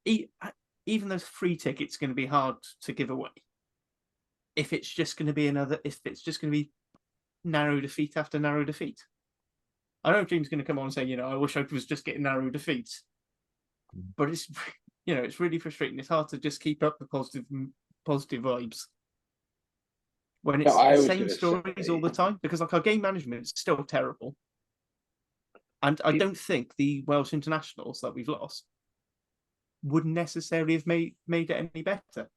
S6: even those free tickets are going to be hard to give away. If it's just going to be narrow defeat after narrow defeat. I know James going to come on and say, I wish I was just getting narrow defeats. But it's really frustrating. It's hard to just keep up the positive vibes when it's the same stories all the time, because our game management is still terrible. And I don't think the Welsh internationals that we've lost would necessarily have made it any better.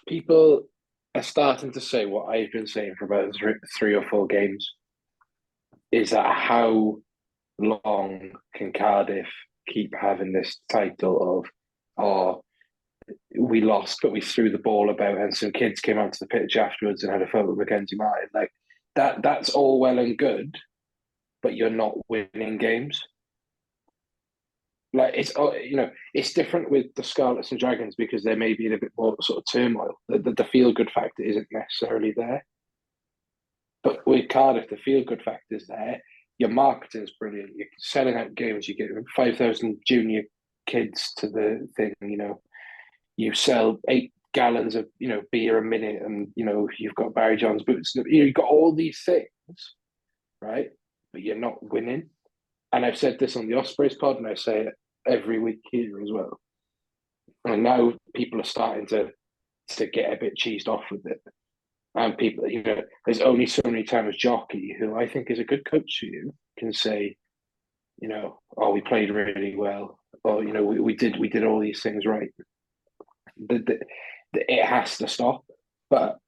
S7: People are starting to say what I've been saying for about 3 or 4 games, is that how long can Cardiff keep having this title of, we lost, but we threw the ball about and some kids came onto the pitch afterwards and had a photo with Mackenzie Martin. Like that's all well and good, but you're not winning games. Like it's different with the Scarlets and Dragons because they may be in a bit more sort of turmoil. The feel-good factor isn't necessarily there. But with Cardiff, the feel-good factor is there. Your marketing's brilliant. You're selling out games. You get 5,000 junior kids to the thing. You sell 8 gallons of beer a minute, and you've got Barry John's boots. You've got all these things, right? But you're not winning. And I've said this on the Ospreys pod, and I say it every week here as well. And now people are starting to get a bit cheesed off with it. And people, there's only so many times Jockey, who I think is a good coach for you, can say, we played really well, or we did all these things right. It has to stop, but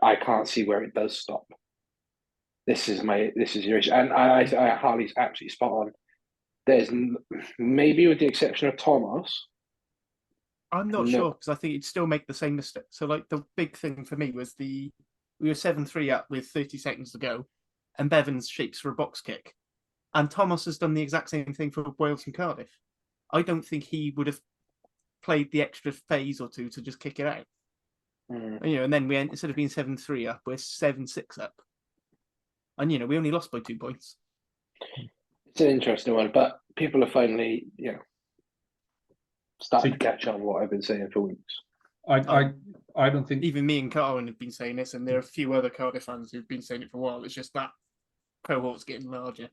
S7: I can't see where it does stop. This is your issue, and Harley's absolutely spot on. There's maybe, with the exception of Thomas,
S6: I'm not sure, because I think he'd still make the same mistake. So, like, the big thing for me was we were 7-3 up with 30 seconds to go, and Bevans shapes for a box kick, and Thomas has done the exact same thing for Wales and Cardiff. I don't think he would have played the extra phase or two to just kick it out. And then instead of being 7-3 up, we're 7-6 up. And, we only lost by 2 points.
S7: It's an interesting one, but people are finally, starting to catch on what I've been saying for weeks.
S5: I don't think...
S6: Even me and Carwin have been saying this, and there are a few other Cardiff fans who've been saying it for a while. It's just that cohort's getting larger.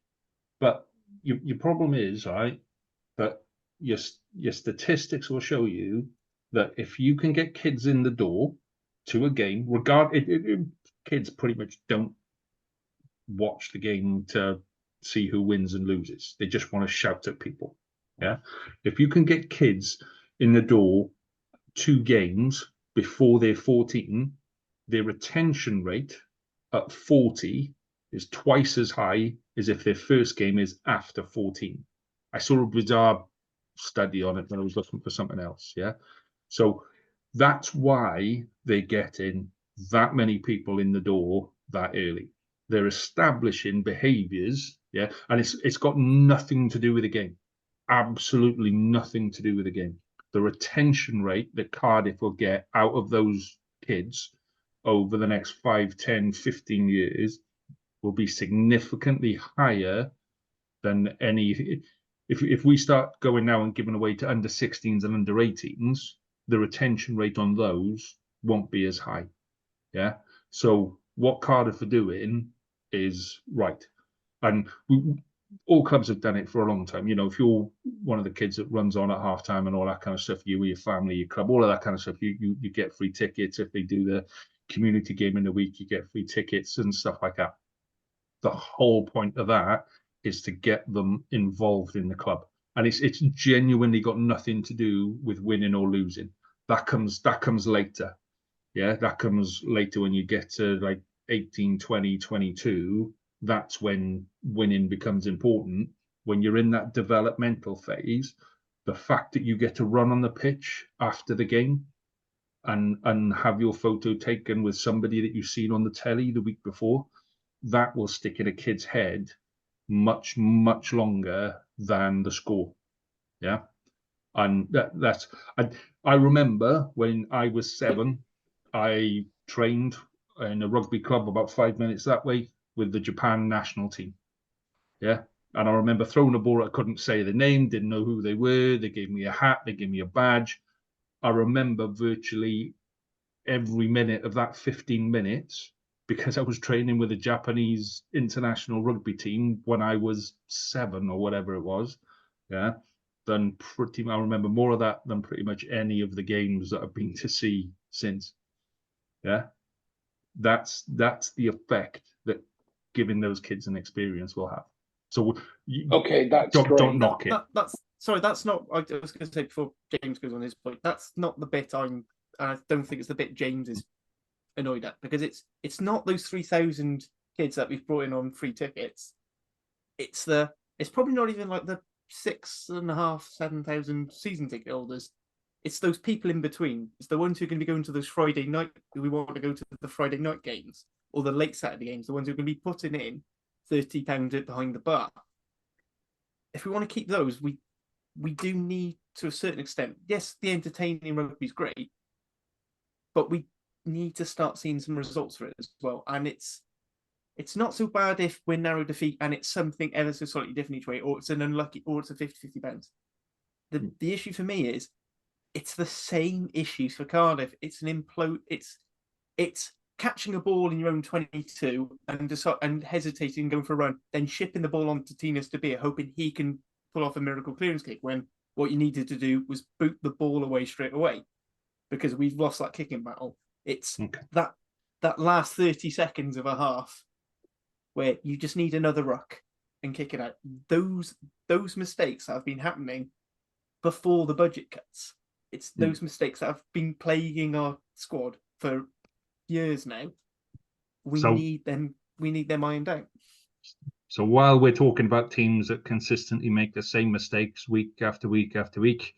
S5: But your problem is, right, that your statistics will show you that if you can get kids in the door to a game, kids pretty much don't watch the game to see who wins and loses. They just want to shout at people. Yeah. If you can get kids in the door 2 games before they're 14, their retention rate at 40 is twice as high as if their first game is after 14. I saw a bizarre study on it when I was looking for something else. Yeah. So that's why they're getting that many people in the door that early. They're establishing behaviours, yeah, and it's got nothing to do with the game. Absolutely nothing to do with the game. The retention rate that Cardiff will get out of those kids over the next 5, 10, 15 years will be significantly higher than any... If we start going now and giving away to under 16s and under 18s, the retention rate on those won't be as high, yeah? So what Cardiff are doing is right. And all clubs have done it for a long time. You know, if you're one of the kids that runs on at halftime and all that kind of stuff, you, your family, your club, all of that kind of stuff, you get free tickets. If they do the community game in the week, you get free tickets and stuff like that. The whole point of that is to get them involved in the club, and it's genuinely got nothing to do with winning or losing. That comes later. Yeah, that comes later when you get to like 18, 20, 22. That's when winning becomes important. When you're in that developmental phase, the fact that you get to run on the pitch after the game and have your photo taken with somebody that you've seen on the telly the week before, that will stick in a kid's head much, much longer than the score. Yeah. And I remember when I was 7, I trained in a rugby club about 5 minutes that way with the Japan national team. Yeah. And I remember throwing a ball, I couldn't say the name, didn't know who they were. They gave me a hat, they gave me a badge. I remember virtually every minute of that 15 minutes because I was training with a Japanese international rugby team when I was 7 or whatever it was. Yeah. Then I remember more of that than pretty much any of the games that I've been to see since. Yeah. That's the effect that giving those kids an experience will have. So don't knock it.
S6: That's not. I was going to say before James goes on his point. That's not the bit I don't think it's the bit James is annoyed at, because it's not those 3,000 kids that we've brought in on free tickets. It's probably not even like the 6,500, 7,000 season ticket holders. It's those people in between. It's the ones who are going to be going to those Friday night, who we want to go to the Friday night games or the late Saturday games, the ones who are going to be putting in £30 behind the bar. If we want to keep those, we do need, to a certain extent, yes, the entertaining rugby is great, but we need to start seeing some results for it as well. And it's not so bad if we're narrow defeat and it's something ever so slightly different each way, or it's an unlucky, or it's a 50-50 bounce. The issue for me is it's the same issues for Cardiff. It's an implode. It's catching a ball in your own 22 and hesitating and going for a run, then shipping the ball onto Tinas De Beer, hoping he can pull off a miracle clearance kick when what you needed to do was boot the ball away straight away, because we've lost that kicking battle. It's that last 30 seconds of a half where you just need another ruck and kick it out. Those mistakes that have been happening before the budget cuts. It's those mistakes that have been plaguing our squad for years now. We need them ironed out.
S5: So while we're talking about teams that consistently make the same mistakes week after week after week,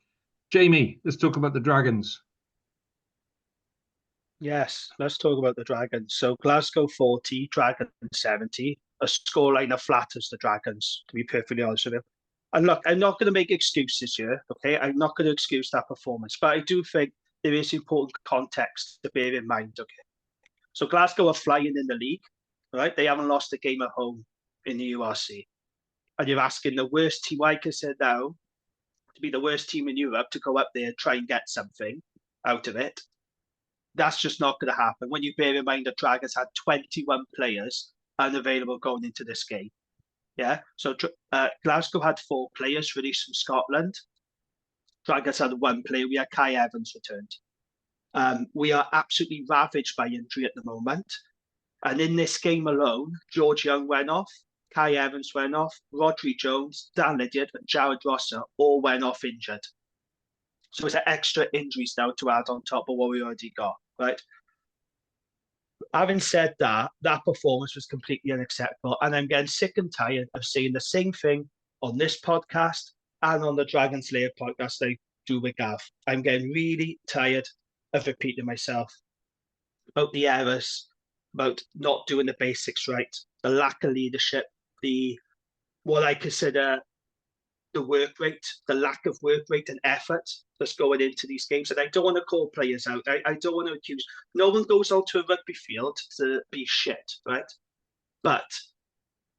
S5: Jamie, let's talk about the Dragons.
S8: Yes, let's talk about the Dragons. So Glasgow 40, Dragons 70. A scoreline that flatters the Dragons, to be perfectly honest with you. And look, I'm not going to make excuses here, okay? I'm not going to excuse that performance, but I do think there is important context to bear in mind, okay? So Glasgow are flying in the league, right? They haven't lost a game at home in the URC. And you're asking the worst team I consider now to be the worst team in Europe to go up there and try and get something out of it. That's just not going to happen when you bear in mind that Dragons had 21 players unavailable going into this game. Yeah, so Glasgow had 4 players released from Scotland. Dragons had 1 player. We had Kai Evans returned. We are absolutely ravaged by injury at the moment. And in this game alone, George Young went off, Kai Evans went off, Rodri Jones, Dan Lydiard, and Jared Rosser all went off injured. So it's extra injuries now to add on top of what we already got, right? Having said that, that performance was completely unacceptable. And I'm getting sick and tired of saying the same thing on this podcast and on the Dragon Slayer podcast I do with Gav. I'm getting really tired of repeating myself about the errors, about not doing the basics right, the lack of leadership, what I consider the work rate, the lack of work rate and effort that's going into these games. And I don't want to call players out. I don't want to accuse. No one goes out to a rugby field to be shit, right? But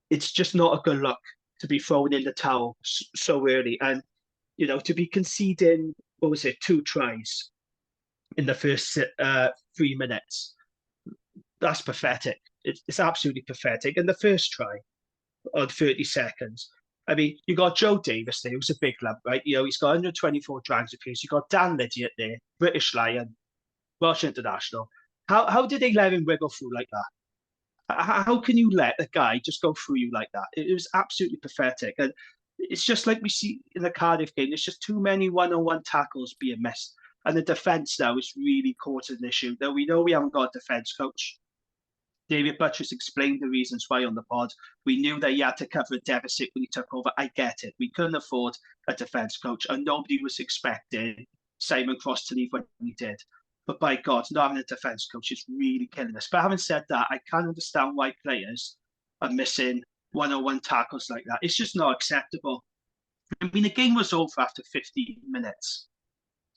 S8: it's just not a good look to be thrown in the towel so early. And, you know, to be conceding, 2 tries in the first 3 minutes. That's pathetic. It's absolutely pathetic. And the first try on 30 seconds, I mean, you got Joe Davis there, who's a big lad, right? He's got 124 Dragons appearances. You got Dan Lydiate there, British Lion, Welsh international. How did they let him wiggle through like that? How can you let a guy just go through you like that? It was absolutely pathetic. And it's just like we see in the Cardiff game. There's just too many one-on-one tackles being missed. And the defence now is really causing an issue. Though we know we haven't got a defence coach. David Buttress explained the reasons why on the pod. We knew that he had to cover a deficit when he took over. I get it. We couldn't afford a defence coach. And nobody was expecting Simon Cross to leave when he did. But by God, not having a defence coach is really killing us. But having said that, I can't understand why players are missing one-on-one tackles like that. It's just not acceptable. I mean, the game was over after 15 minutes.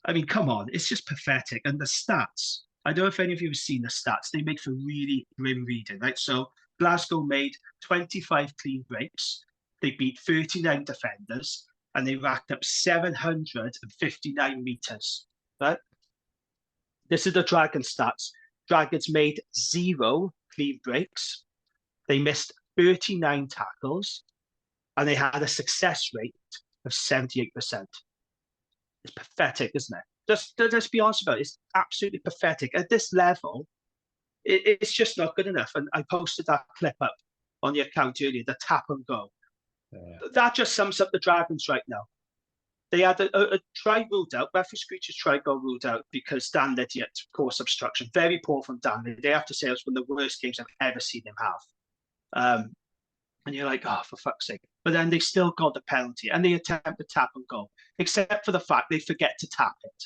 S8: I mean, come on, it's just pathetic. And the stats, I don't know if any of you have seen the stats. They make for really grim reading, right? So Glasgow made 25 clean breaks. They beat 39 defenders, and they racked up 759 metres, right? This is the Dragon stats. Dragons made 0 clean breaks. They missed 39 tackles, and they had a success rate of 78%. It's pathetic, isn't it? Just be honest about it. It's absolutely pathetic. At this level, it's just not good enough. And I posted that clip up on the account earlier, the tap and go. Yeah. That just sums up the Dragons right now. They had a try ruled out, referee Screech's try got ruled out because Dan Lydiate caused obstruction. Very poor from Dan. They have to say it was one of the worst games I've ever seen him have. And you're like, oh, for fuck's sake. But then they still got the penalty and they attempt to tap and go, except for the fact they forget to tap it.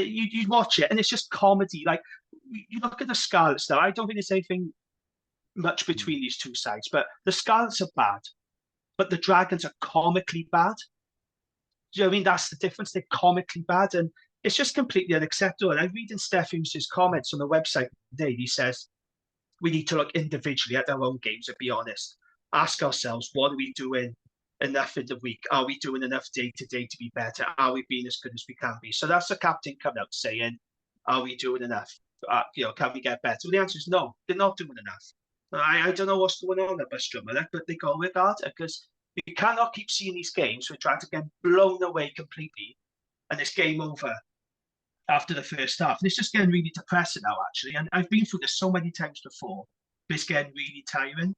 S8: You watch it and it's just comedy. Like, you look at the Scarlets now. I don't think there's anything much between these two sides, but the Scarlets are bad, but the Dragons are comically bad. Do you know what I mean? That's the difference. They're comically bad, and it's just completely unacceptable. And I'm reading Steph Hughes' comments on the website today. He says, we need to look individually at our own games and be honest. Ask ourselves, what are we doing enough in the week? Are we doing enough day to day to be better? Are we being as good as we can be? So that's the captain coming out saying, are we doing enough? Can we get better? Well, the answer is no, they're not doing enough. I don't know what's going on at Bustrummer, but they go with that because you cannot keep seeing these games. We're trying to get blown away completely, and it's game over after the first half. And it's just getting really depressing now, actually. And I've been through this so many times before, but it's getting really tiring.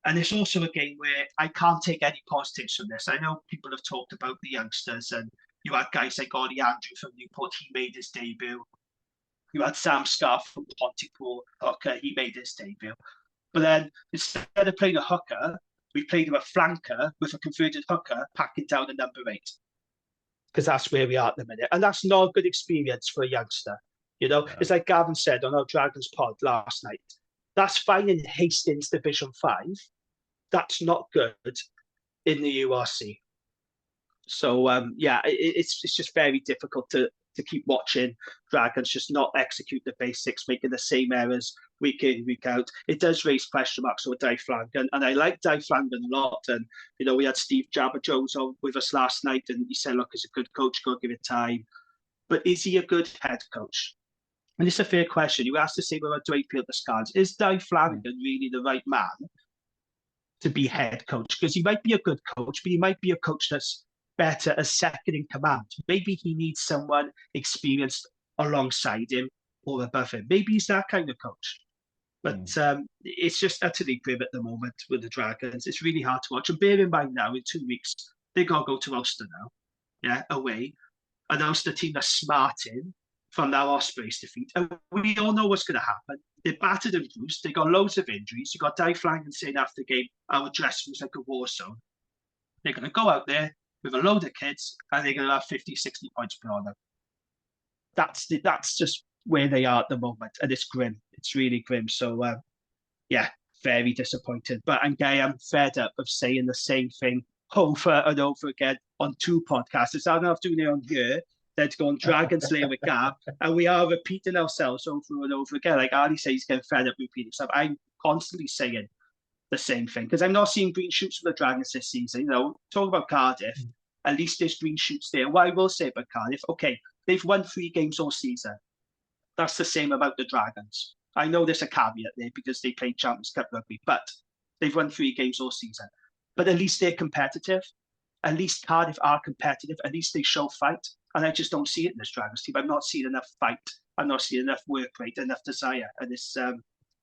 S8: And it's also a game where I can't take any positives from this. I know people have talked about the youngsters, and you had guys like Ollie Andrew from Newport, he made his debut. You had Sam Scarf from Pontypool, hooker, he made his debut. But then instead of playing a hooker, we played with a flanker with a converted hooker packing down a number 8. Because that's where we are at the minute. And that's not a good experience for a youngster. You know, It's like Gavin said on our Dragons pod last night. That's fine in Hastings Division 5. That's not good in the URC. So, it's just very difficult to keep watching Dragons just not execute the basics, making the same errors week in, week out. It does raise question marks with Dai Flanagan, and I like Dai Flanagan a lot. And, you know, we had Steve Jabber Jones on with us last night, and he said, look, he's a good coach, got to give it time. But is he a good head coach? And it's a fair question. You asked to say about Dwight Peele at the Scarlets. Is Dai Flanagan really the right man to be head coach? Because he might be a good coach, but he might be a coach that's better as second in command. Maybe he needs someone experienced alongside him or above him. Maybe he's that kind of coach. But it's just utterly grim at the moment with the Dragons. It's really hard to watch. And bear in mind now, in 2 weeks, they got to go to Ulster now, away. An Ulster team that's smarting from that Ospreys defeat. And we all know what's going to happen. They're battered and bruised. They got loads of injuries. You got Dai Flanagan saying after the game, our dressing room's like a war zone. They're going to go out there with a load of kids, and they're going to have 50, 60 points put on them. That's just where they are at the moment, and it's grim. It's really grim. So, very disappointed. But I'm fed up of saying the same thing over and over again on 2 podcasts. It's not enough doing it on here. Then to go on Dragon Slayer with Gav, and we are repeating ourselves over and over again. Like Ali says, he's getting fed up repeating stuff. I'm constantly saying the same thing because I'm not seeing green shoots for the Dragons this season. You know, talk about Cardiff, at least there's green shoots there. What I will say about Cardiff, okay, they've won 3 games all season. That's the same about the Dragons. I know there's a caveat there because they played Champions Cup rugby, but they've won 3 games all season. but at least they're competitive. At least Cardiff are competitive. At least they show fight. And I just don't see it in this Dragons team. I'm not seeing enough fight. I'm not seeing enough work rate, enough desire. And it's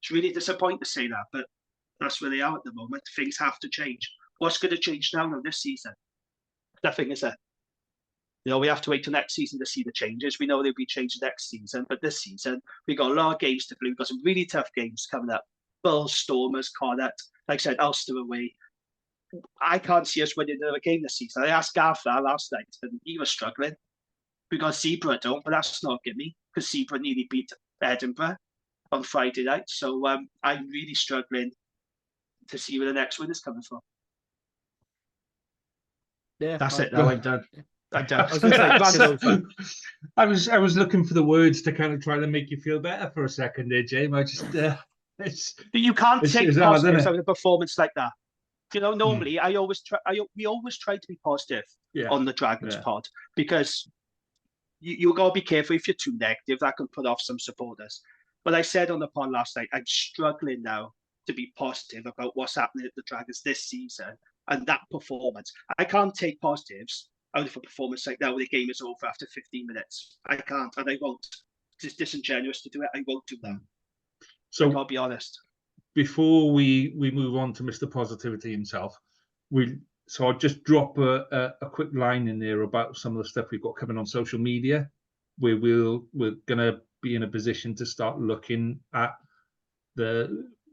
S8: really disappointing to say that, but that's where they are at the moment. Things have to change. What's going to change now this season? Nothing, is it? We have to wait till next season to see the changes. We know they'll be changed next season, but this season, we've got a lot of games to play. We've got some really tough games coming up. Bulls, Stormers, Connacht, like I said, Ulster away. I can't see us winning another game this season. I asked Gav that last night, and he was struggling. We got Zebra at home, but that's not good me, because Zebra nearly beat Edinburgh on Friday night. So I'm really struggling to see where the next win is coming from.
S6: Yeah,
S8: that's it. Now I'm done. I'm done.
S5: I was looking for the words to kind of try to make you feel better for a second there, James. I just
S8: but you can't take positives out of a performance like that. Normally we always try to be positive on the Dragons pod, because you got to be careful. If you're too negative, that can put off some supporters. But I said on the pod last night, I'm struggling now to be positive about what's happening at the Dragons this season and that performance. I can't take positives out of a performance like that where the game is over after 15 minutes. I can't, and I won't. It's disingenuous to do it. I won't do that. So I'll be honest.
S5: Before we move on to Mr. Positivity himself, I'll just drop a quick line in there about some of the stuff we've got coming on social media, where we're gonna be in a position to start looking at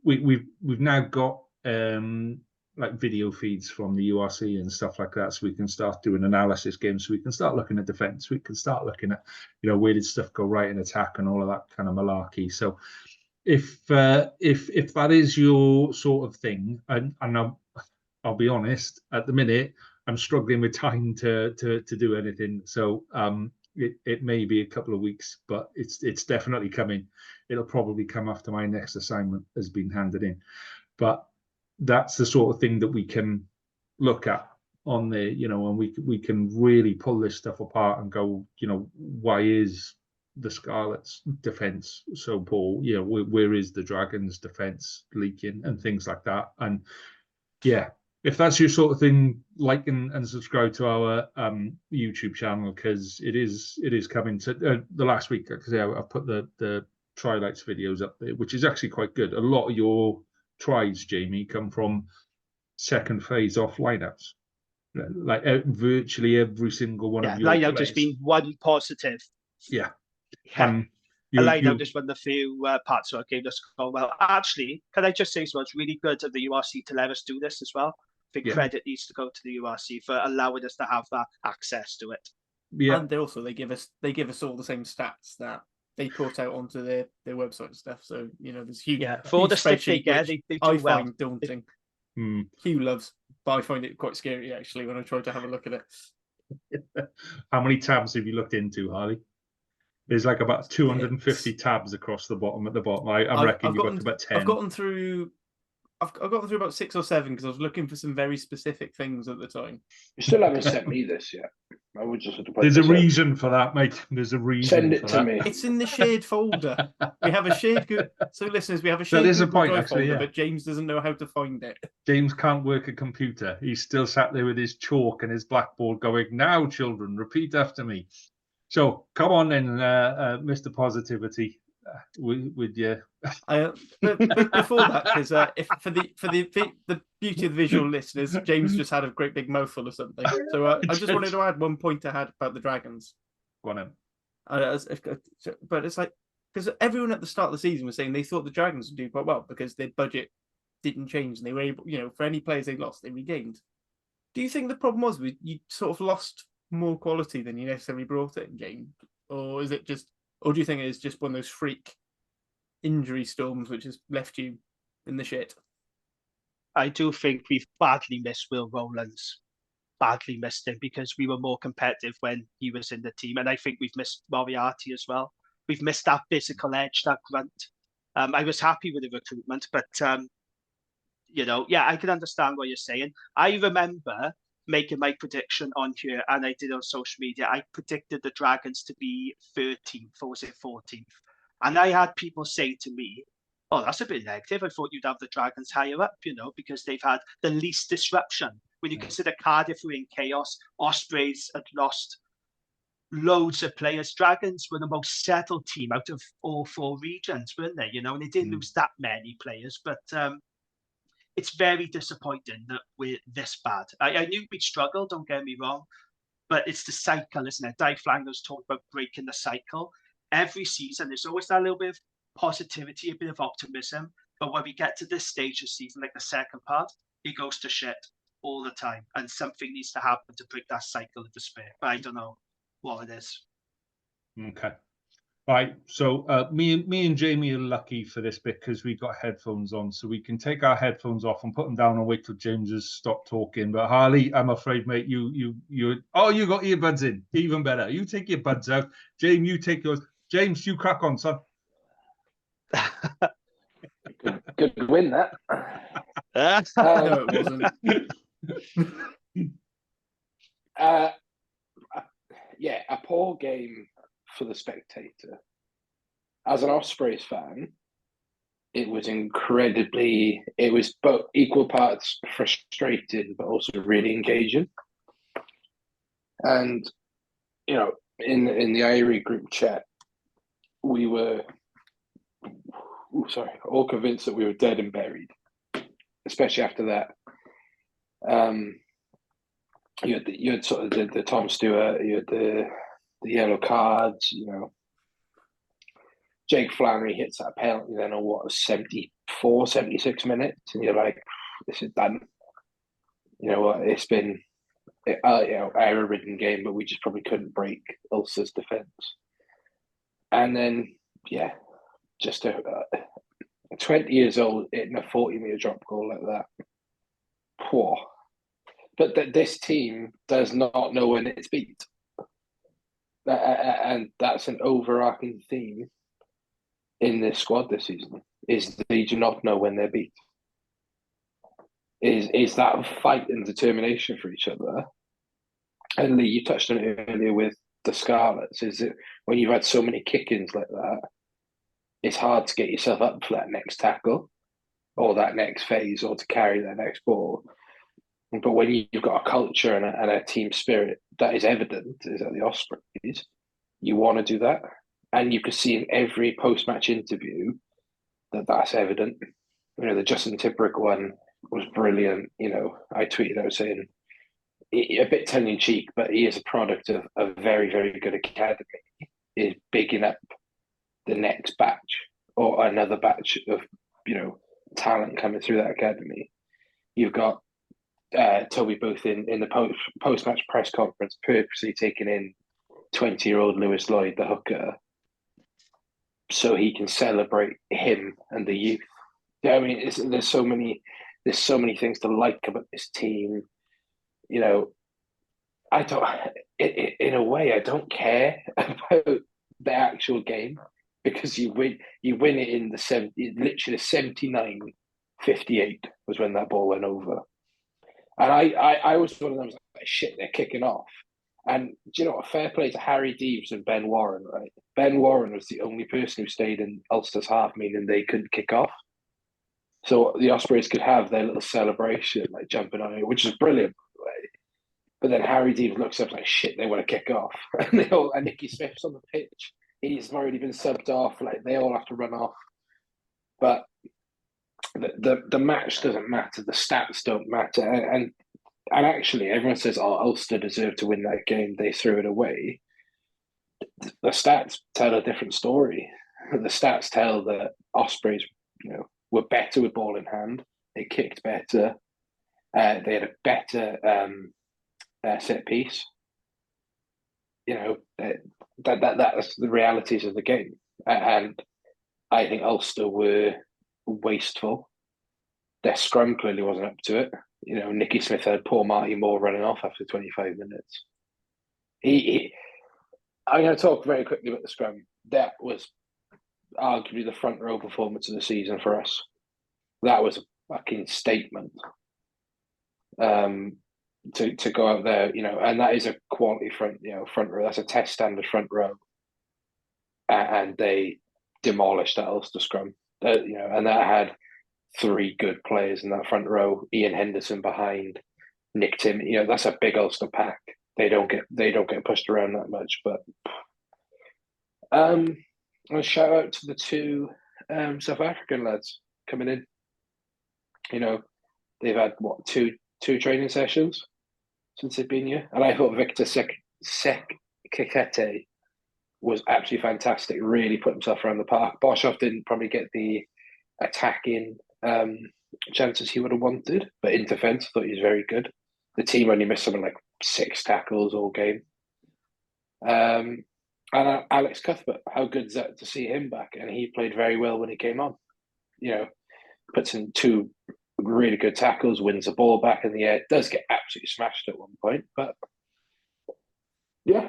S5: we've now got like video feeds from the URC and stuff like that, so we can start doing analysis games, so we can start looking at defense, we can start looking at where did stuff go right in attack and all of that kind of malarkey. So if that is your sort of thing, and I'll be honest, at the minute I'm struggling with time to do anything, so it may be a couple of weeks, but it's definitely coming. It'll probably come after my next assignment has been handed in, but that's the sort of thing that we can look at on there, and we can really pull this stuff apart and go, why is the Scarlets' defense so poor? Where is the Dragons' defense leaking and things like that? And if that's your sort of thing, like and subscribe to our YouTube channel, because it is coming to the last week. Like I say, I put the Tri-Lights videos up there, which is actually quite good. A lot of your tries, Jamie, come from second phase off lineouts. Like virtually every single one of your
S8: lineout has been one positive.
S5: Yeah.
S8: A lineout just won the few parts of our game that's gone well. Actually, can I just say as well, it's really good of the URC to let us do this as well. I think credit needs to go to the URC for allowing us to have that access to it.
S6: Yeah. And they give us all the same stats that they put out onto their website and stuff. So there's huge.
S8: Yeah, for all the stuff they get, they do
S6: I
S8: well.
S6: find daunting. Hugh loves, but I find it quite scary actually when I try to have a look at it.
S5: How many tabs have you looked into, Harley? There's like about 250 tabs across the bottom. At the bottom, I reckon you've got to about 10.
S6: I've gotten through about 6 or 7 because I was looking for some very specific things at the time.
S7: You still haven't sent me this yet. I would just have to.
S5: There's a reason for that, mate. There's a reason.
S7: Send it to me.
S6: It's in the shared folder. We have a shared good. So listeners, we have a shared.
S5: There's a point actually,
S6: folder, but James doesn't know how to find it.
S5: James can't work a computer. He's still sat there with his chalk and his blackboard, going, "Now, children, repeat after me." So come on then, Mr. Positivity, with you.
S6: But before that, because for the beauty of the visual listeners, James just had a great big mouthful or something. So I just wanted to add one point I had about the Dragons.
S5: Go on in.
S6: But it's like, because everyone at the start of the season was saying they thought the Dragons would do quite well because their budget didn't change and they were able, for any players they lost, they regained. Do you think the problem was you sort of lost more quality than you necessarily brought in, James? Or is it just, or do you think it's just one of those freak injury storms which has left you in the shit?
S8: I do think we've badly missed Will Rowlands. Badly missed him because we were more competitive when he was in the team. And I think we've missed Moriarty as well. We've missed that physical edge, that grunt. I was happy with the recruitment, but, I can understand what you're saying. I remember making my prediction on here, and I did on social media. I predicted the Dragons to be 13th, or was it 14th? And I had people say to me, Oh, that's a bit negative. I thought you'd have the Dragons higher up, because they've had the least disruption. When you consider Cardiff were in chaos, Ospreys had lost loads of players. Dragons were the most settled team out of all 4 regions, weren't they? And they didn't lose that many players, but it's very disappointing that we're this bad. I knew we'd struggle, don't get me wrong, but it's the cycle, isn't it? Dave Flanger's talked about breaking the cycle. Every season, there's always that little bit of positivity, a bit of optimism. But when we get to this stage of the season, like the second part, it goes to shit all the time. And something needs to happen to break that cycle of despair. But I don't know what it is.
S5: Okay. Right. So me and Jamie are lucky for this bit because we've got headphones on. So we can take our headphones off and put them down and wait till James has stopped talking. But Harley, I'm afraid, mate, you got earbuds in. Even better. You take your buds out. James, you take yours. James, you crack on, son.
S7: Good win, that.
S6: No, it wasn't.
S7: Yeah, a poor game for the spectator. As an Ospreys fan, it was both equal parts frustrating, but also really engaging. And, in the IRE group chat, we were all convinced that we were dead and buried, especially after that. You had sort of the Tom Stewart, you had the yellow cards, Jake Flannery hits that penalty then on 74, 76 minutes, and you're like, this is done. You know what? It's been error-ridden game, but we just probably couldn't break Ulster's defence. And then, just 20 years old hitting a 40-metre drop goal like that. Poor. But this team does not know when it's beat. And that's an overarching theme in this squad this season, is they do not know when they're beat. Is that fight and determination for each other. And Lee, you touched on it earlier with the Scarlets, is that when you've had so many kick-ins like that, it's hard to get yourself up for that next tackle or that next phase or to carry that next ball. But when you've got a culture and a team spirit that is evident, is at the Ospreys, you want to do that. And you can see in every post-match interview that that's evident. The Justin Tipperick one was brilliant. I tweeted out saying, a bit tongue-in-cheek, but he is a product of a very, very good academy. Is bigging up the next batch or another batch of, talent coming through that academy. You've got Toby Booth in the post-match press conference purposely taking in 20-year-old Lewis Lloyd, the hooker, so he can celebrate him and the youth. I mean, there's so many things to like about this team. I don't. In a way, I don't care about the actual game because you win it in literally 79-58 was when that ball went over. And I was one of them, like, shit, they're kicking off. And do you know what? Fair play to Harry Deeves and Ben Warren, right? Ben Warren was the only person who stayed in Ulster's half, meaning they couldn't kick off. So the Ospreys could have their little celebration, like jumping on it, which is brilliant. Right? But then Harry Deeves looks up like, shit, they want to kick off. And Nicky Smith's on the pitch. He's already been subbed off. Like, they all have to run off. But the match doesn't matter. The stats don't matter. And actually, everyone says, Ulster deserved to win that game. They threw it away. The stats tell a different story. The stats tell that Ospreys, were better with ball in hand. They kicked better. They had a better set piece. That's the realities of the game. And I think Ulster were wasteful. Their scrum clearly wasn't up to it. Nicky Smith had poor Marty Moore running off after 25 minutes. I'm going to talk very quickly about the scrum. That was arguably the front row performance of the season for us. That was a fucking statement. To go out there, and that is a quality front row. That's a test standard front row. And they demolished that Ulster scrum. and that had three good players in that front row. Ian Henderson behind, Nick Tim. That's a big Ulster pack. They don't get pushed around that much. But a shout out to the two South African lads coming in. They've had two training sessions since they've been here, and I thought Victor Kikete was absolutely fantastic. Really put himself around the park. Boshoff didn't probably get the attacking chances he would have wanted, but in defence, I thought he was very good. The team only missed something like 6 tackles all game. And Alex Cuthbert, how good is that to see him back? And he played very well when he came on. Puts in 2 really good tackles, wins the ball back in the air. Does get absolutely smashed at one point, but yeah,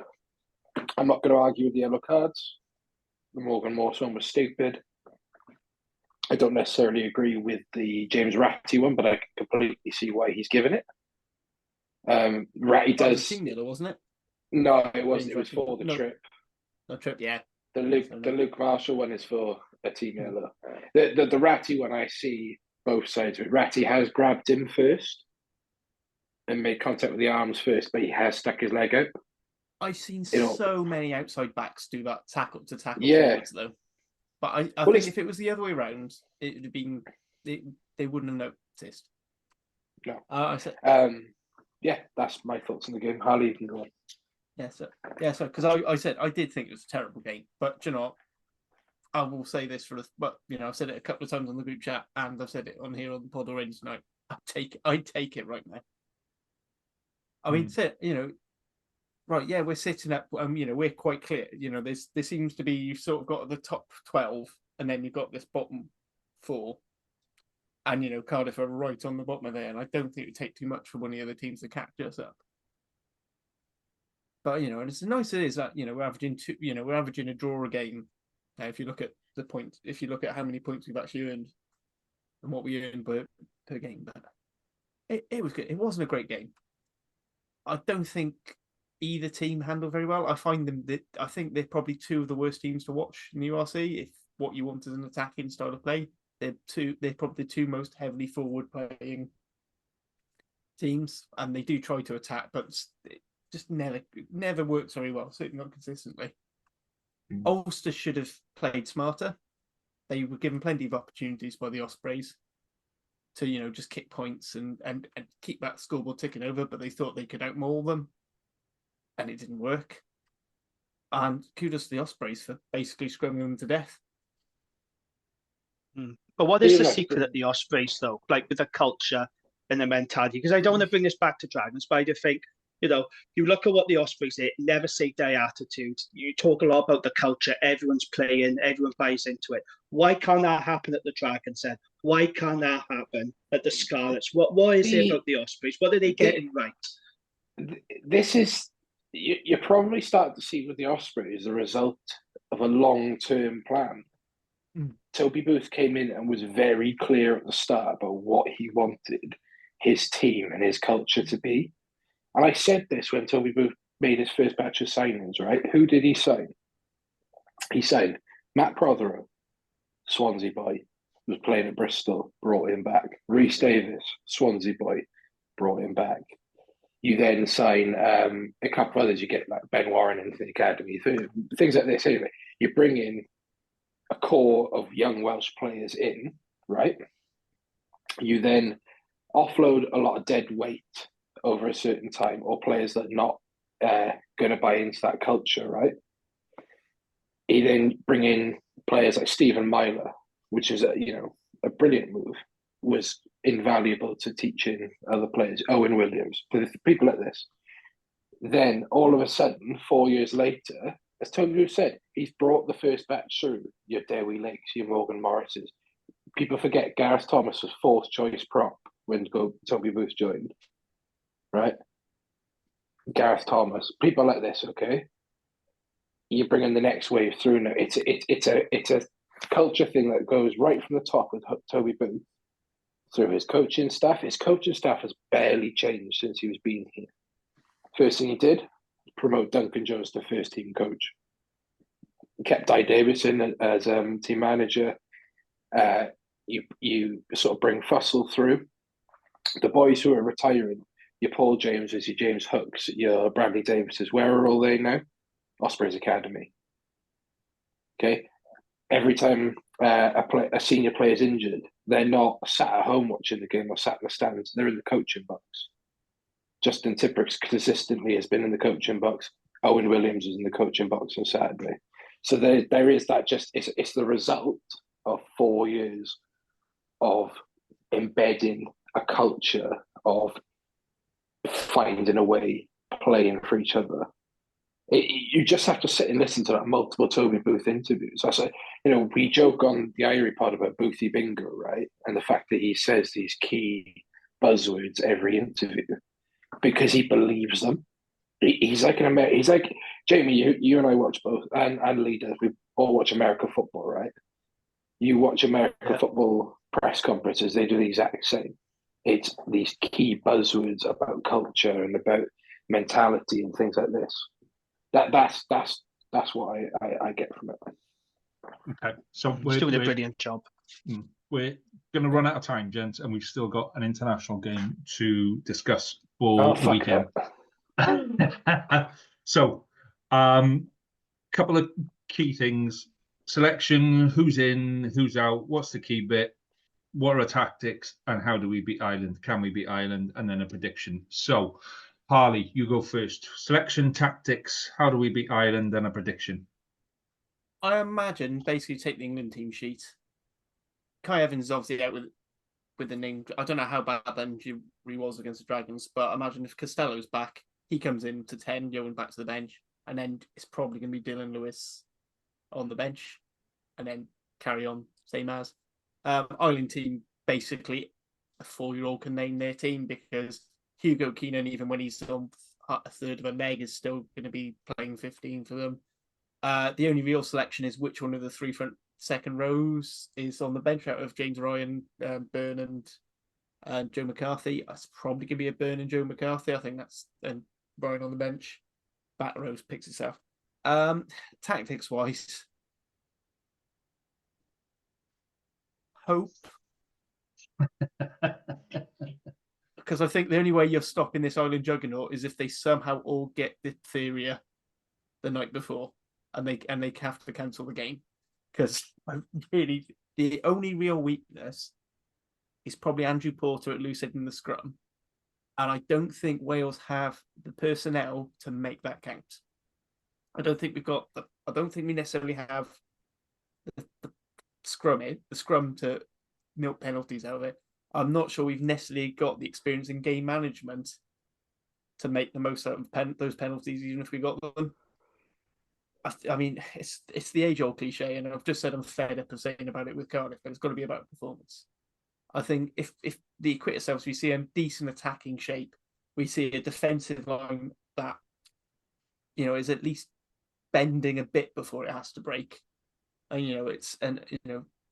S7: I'm not going to argue with the yellow cards. The Morgan Morse one was stupid. I don't necessarily agree with the James Ratty one, but I can completely see why he's given it. Ratty does.
S9: Team Miller, wasn't it?
S7: No, it wasn't. It was for the trip.
S9: The trip, yeah.
S7: The Luke Marshall one is for a team yellow. The Ratty one, I see both sides of it. Ratty has grabbed him first and made contact with the arms first, but he has stuck his leg out.
S9: I've seen so many outside backs do that tackle
S7: yeah.
S9: forwards, though. But I think if it was the other way around, it would have been they wouldn't have noticed.
S7: No. Yeah, that's my thoughts on the game. Harley, you can go on.
S9: So because I said I did think it was a terrible game, but I will say this I've said it a couple of times on the group chat, and I've said it on here on the pod already tonight. I'd take it right now. I mean, right, yeah, we're sitting up. We're quite clear. There seems to be you've sort of got the top 12, and then you've got this bottom 4, and Cardiff are right on the bottom of there. And I don't think it would take too much for one of the other teams to catch us up. But and it's nice it is that we're averaging we're averaging a draw a game. If you look at the points, if you look at how many points we've actually earned and what we earned per game, but it was good. It wasn't a great game. I don't think either team handled very well. I think they're probably 2 of the worst teams to watch in the URC. If what you want is an attacking style of play, they're probably the 2 most heavily forward playing teams, and they do try to attack, but it just never works very well. Certainly not consistently. Ulster should have played smarter. They were given plenty of opportunities by the Ospreys to just kick points and keep that scoreboard ticking over, but they thought they could outmaul them, and it didn't work. And kudos to the Ospreys for basically scrumming them to death.
S8: But what is the secret at the Ospreys, though? Like with the culture and the mentality? Because I don't want to bring this back to Dragons, but I do think, you look at what the Ospreys did, never say their attitude. You talk a lot about the culture. Everyone's playing, everyone buys into it. Why can't that happen at the Dragons then? Why can't that happen at the Scarlets? What is it about the Ospreys? What are they getting right?
S7: This is, you're probably starting to see with the Ospreys the result of a long-term plan. Toby Booth came in and was very clear at the start about what he wanted his team and his culture to be. And I said this when Toby Booth made his first batch of signings, right? Who did he sign? He signed Matt Prothero, Swansea boy, was playing at Bristol, brought him back. Rhys Davis, Swansea boy, brought him back. You then sign a couple of others. You get like Ben Warren into the academy, things like this. Anyway, you bring in a core of young Welsh players in, right? You then offload a lot of dead weight over a certain time, or players that are not going to buy into that culture, right? You then bring in players like Stephen Myler, which is a brilliant move, was invaluable to teaching other players. Owen Williams, people like this. Then all of a sudden, 4 years later, as Toby said, he's brought the first batch through. Your Dewi Lakes, your Morgan Morrises. People forget Gareth Thomas was 4th choice prop when Toby Booth joined, right? Gareth Thomas, people like this, okay? You bring in the next wave through now. It's a culture thing that goes right from the top with Toby Booth through his coaching staff. His coaching staff has barely changed since he was being here. First thing he did, promote Duncan Jones to first team coach. He kept Di Davis in as team manager. You sort of bring Fussell through. The boys who are retiring, your Paul Jameses, your James Hooks, your Bradley Davises, where are all they now? Ospreys Academy. Okay. Every time a senior player is injured, they're not sat at home watching the game or sat in the stands. They're in the coaching box. Justin Tipuric consistently has been in the coaching box. Owen Williams was in the coaching box on Saturday. So there is that it's the result of 4 years of embedding a culture of finding a way, playing for each other. You just have to sit and listen to that multiple Toby Booth interviews. I say, we joke on the Irie pod about Boothie Bingo, right? And the fact that he says these key buzzwords every interview because he believes them. He's like he's like Jamie. You and I watch both, and leaders. We all watch American football, right? You watch American football press conferences; they do the exact same. It's these key buzzwords about culture and about mentality and things like this. That's what I get from it.
S5: Okay, so
S8: he's doing a brilliant job.
S5: We're going to run out of time, gents, and we've still got an international game to discuss for the weekend. So, couple of key things: selection, who's in, who's out, what's the key bit, what are tactics, and how do we beat Ireland? Can we beat Ireland? And then a prediction. So, Harley, you go first. Selection, tactics, how do we beat Ireland, and a prediction?
S9: I imagine basically take the England team sheet. Kai Evans is obviously out with the name. I don't know how bad that injury was against the Dragons, but I imagine if Costello's back, he comes in to 10, going back to the bench, and then it's probably going to be Dylan Lewis on the bench, and then carry on, same as. Ireland team, basically, a 4-year-old can name their team because Hugo Keenan, even when he's on a third of a leg, is still going to be playing 15 for them. The only real selection is which one of the three front second rows is on the bench out of James Ryan, Byrne, and Joe McCarthy. That's probably going to be a Byrne and Joe McCarthy. I think that's Ryan on the bench. Back rows picks itself. Tactics wise, hope. Because I think the only way you're stopping this Ireland juggernaut is if they somehow all get diphtheria the night before, and they have to cancel the game. Because really, the only real weakness is probably Andrew Porter at loose head in the scrum, and I don't think Wales have the personnel to make that count. I don't think we necessarily have the scrum to milk penalties out of it. I'm not sure we've necessarily got the experience in game management to make the most out of those penalties, even if we got them. I mean, it's the age-old cliche, and I've just said I'm fed up of saying about it with Cardiff, but it's got to be about performance. I think if the acquit ourselves, we see a decent attacking shape, we see a defensive line that is at least bending a bit before it has to break, and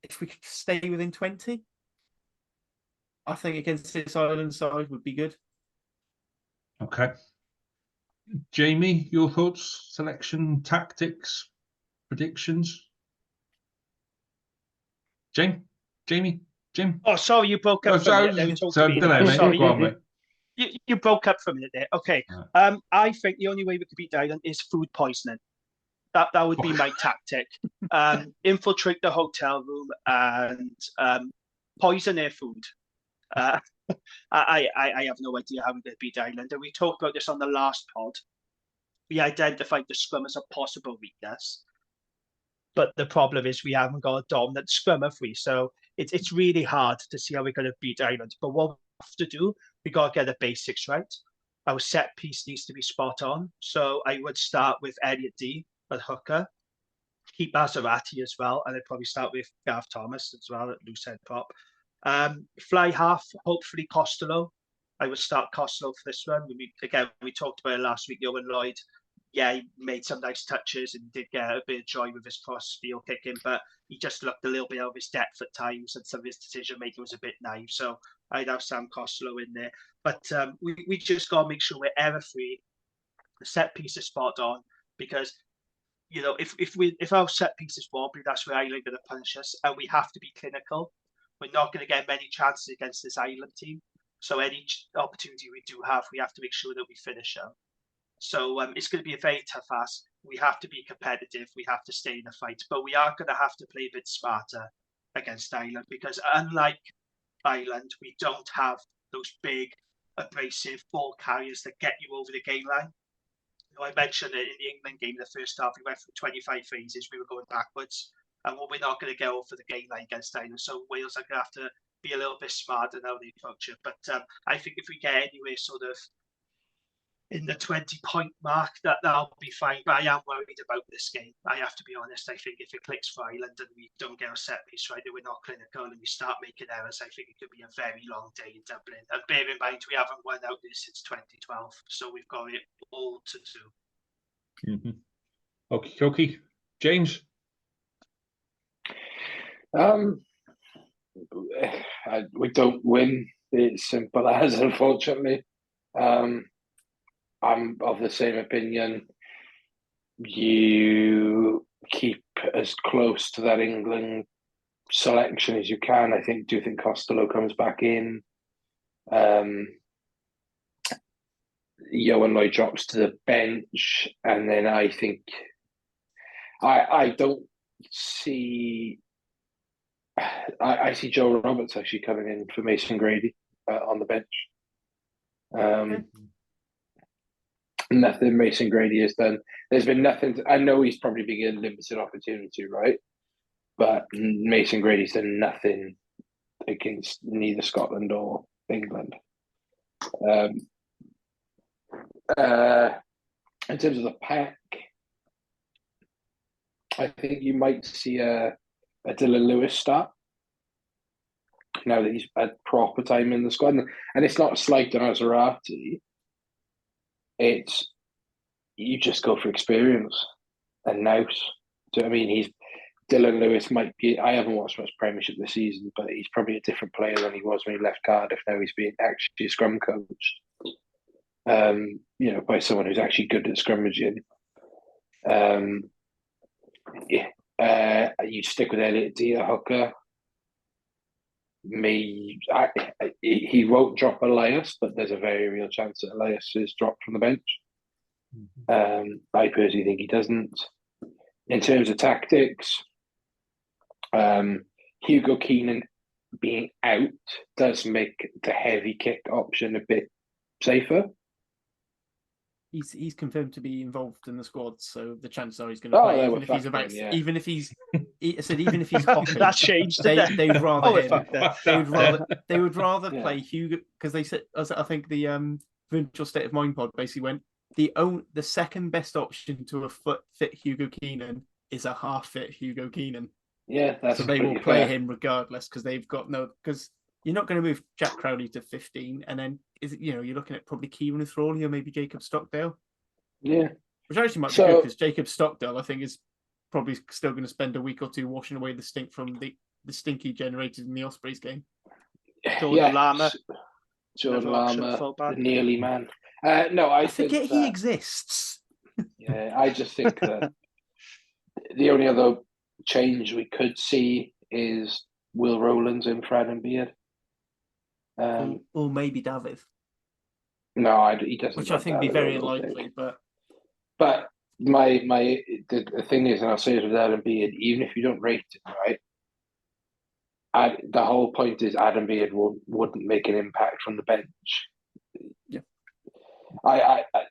S9: if we could stay within 20, I think against this Ireland side would be good.
S5: Okay. Jamie, your thoughts, selection, tactics, predictions? Jamie? Jim?
S8: Oh, sorry, you broke up. You broke up for a minute there. Okay. Right. I think the only way we could beat Ireland is food poisoning. That would be my tactic. Infiltrate the hotel room and poison their food. I have no idea how we're going to beat Ireland. And we talked about this on the last pod. We identified the scrum as a possible weakness. But the problem is we haven't got a dominant scrum, have we? So it's really hard to see how we're going to beat Ireland. But what we have to do, we got to get the basics right. Our set piece needs to be spot on. So I would start with Elliot D at hooker, keep Maserati as well, and I'd probably start with Gav Thomas as well at loose head prop. Fly half, hopefully Costello. I would start Costello for this one. We talked about it last week, Owen Lloyd. Yeah, he made some nice touches and did get a bit of joy with his cross field kicking, but he just looked a little bit out of his depth at times, and some of his decision making was a bit naive. So I'd have Sam Costello in there. But we just got to make sure we're error free. The set piece is spot on, because if our set piece is wobbly, that's where Ireland are going to punish us, and we have to be clinical. We're not going to get many chances against this Ireland team. So any opportunity we do have, we have to make sure that we finish them. So it's going to be a very tough ask. We have to be competitive. We have to stay in the fight, but we are going to have to play a bit smarter against Ireland, because unlike Ireland, we don't have those big, abrasive ball carriers that get you over the game line. I mentioned it in the England game in the first half, we went through 25 phases, we were going backwards, and we're not going to go for the game line against Ireland. So Wales are going to have to be a little bit smarter now they approach it. But I think if we get anywhere sort of in the 20-point mark, that'll be fine. But I am worried about this game. I have to be honest. I think if it clicks for Ireland and we don't get a set piece right, and we're not clinical and we start making errors, I think it could be a very long day in Dublin. And bear in mind, we haven't won out there since 2012, so we've got it all to do.
S5: Okay. James?
S7: We don't win. It's simple as, unfortunately. I'm of the same opinion. You keep as close to that England selection as you can. I do think Costello comes back in. Johan Lloyd drops to the bench, and then I think I don't see. I see Joe Roberts actually coming in for Mason Grady on the bench. Nothing Mason Grady has done. There's been nothing. I know he's probably been given limited opportunity, right? But Mason Grady's done nothing against neither Scotland or England. In terms of the pack, I think you might see a Dylan Lewis start now that he's had proper time in the squad. And it's not a slight on Azarati. It's you just go for experience and nous. Do you know what I mean? Dylan Lewis might be. I haven't watched much Premiership this season, but he's probably a different player than he was when he left Cardiff. Now he's being actually a scrum coached, by someone who's actually good at scrummaging. You stick with Elliot D at hooker. He won't drop Elias, but there's a very real chance that Elias is dropped from the bench. I personally think he doesn't. In terms of tactics, Hugo Keenan being out does make the heavy kick option a bit safer.
S9: He's confirmed to be involved in the squad, so the chances are he's going to play. Even if he's hopping,
S8: that changed.
S9: They would rather play Hugo, because they said, I think the Virtual State of Mind pod basically went, the second best option to a fit Hugo Keenan is a half fit Hugo Keenan.
S7: Yeah, that's
S9: so they will play
S7: fair.
S9: him regardless, because they've got because you're not going to move Jack Crowley to 15, and then you're looking at probably Kieran Thrall or maybe Jacob Stockdale.
S7: Yeah,
S9: which actually might be good, because Jacob Stockdale, I think, is probably still going to spend a week or two washing away the stink from the stink he generated in the Ospreys game.
S8: Jordan Lama,
S7: the Nearly man. No, I
S9: forget he exists.
S7: Yeah, I just think that the only other change we could see is Will Rowlands in Fred and Beard.
S9: Or maybe David.
S7: No, he doesn't.
S9: Which I think would be very unlikely. But
S7: the thing is, and I'll say it with Adam Beard, even if you don't rate it, right? The whole point is Adam Beard wouldn't make an impact from the bench.
S9: Yeah.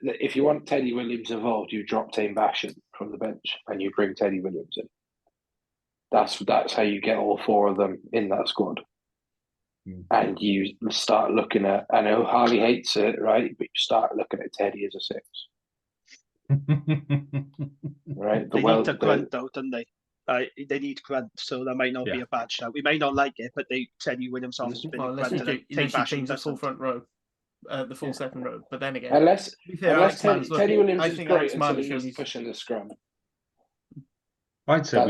S7: If you want Teddy Williams involved, you drop Tame Bashan from the bench and you bring Teddy Williams in. That's how you get all four of them in that squad. And you start looking at, I know Harley hates it, right? But you start looking at Teddy as a 6. Right?
S8: They need to grunt, though, don't they? They need grunt, so that might not be a bad shout. We may not like it, but Teddy Williams offers been
S9: unless you change the full front row, the full second row. But then again,
S7: unless Teddy Williams is great until he's pushing the scrum.
S5: I'd say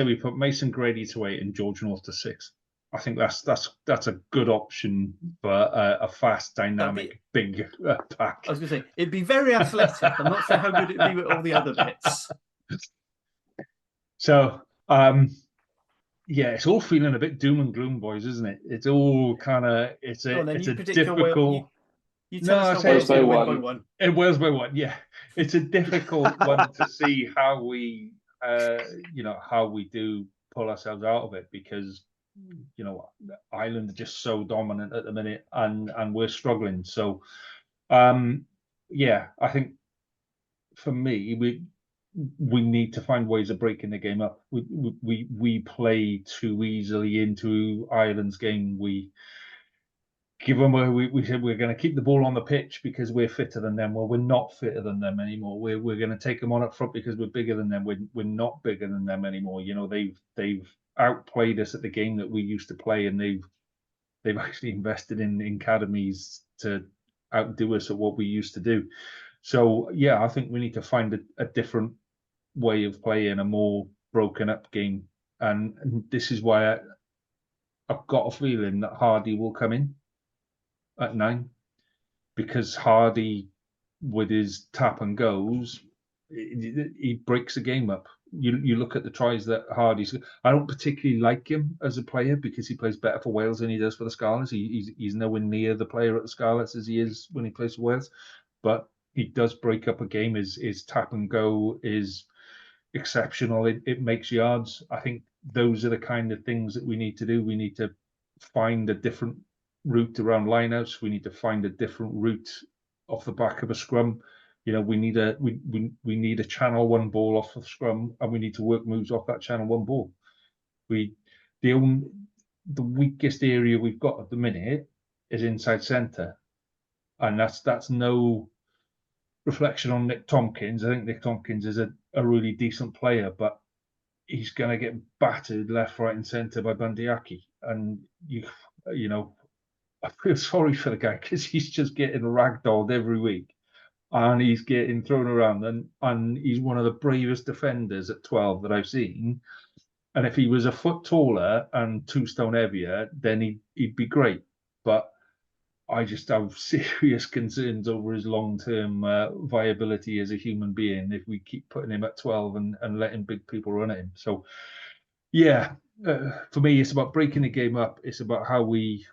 S5: we put Mason Grady to 8 and George North to 6. I think that's a good option for a fast, dynamic, big pack.
S9: I was going to say, it'd be very athletic. I'm not sure how good it'd be with all the other bits.
S5: So, yeah, it's all feeling a bit doom and gloom, boys, isn't it? It's all kind of, it's a difficult.
S9: You tell us how Wales will win by one.
S5: Wales by one, yeah. It's a difficult one to see how we, how we do pull ourselves out of it, because Ireland are just so dominant at the minute, and we're struggling. So, yeah, I think for me, we need to find ways of breaking the game up. We play too easily into Ireland's game. We give them we said we're going to keep the ball on the pitch because we're fitter than them. Well, we're not fitter than them anymore. We're going to take them on up front because we're bigger than them. We're not bigger than them anymore. They've outplayed us at the game that we used to play, and they've actually invested in academies to outdo us at what we used to do. So yeah, I think we need to find a different way of playing, a more broken up game, and this is why I've got a feeling that Hardy will come in at 9, because Hardy, with his tap and goes, he breaks the game up. You look at the tries that Hardy's. I don't particularly like him as a player because he plays better for Wales than he does for the Scarlets. He's nowhere near the player at the Scarlets as he is when he plays for Wales, but he does break up a game. His tap and go is exceptional. It makes yards. I think those are the kind of things that we need to do. We need to find a different route around lineouts. We need to find a different route off the back of a scrum. We need a channel 1 ball off the scrum, and we need to work moves off that channel 1 ball. The weakest area we've got at the minute is inside centre, and that's no reflection on Nick Tompkins. I think Nick Tompkins is a really decent player, but he's going to get battered left, right, and centre by Bundyaki, and I feel sorry for the guy because he's just getting ragdolled every week, and he's getting thrown around, and he's one of the bravest defenders at 12 that I've seen. And if he was a foot taller and 2 stone heavier, then he'd be great. But I just have serious concerns over his long-term viability as a human being if we keep putting him at 12 and letting big people run at him. So, yeah, for me, it's about breaking the game up. It's about how we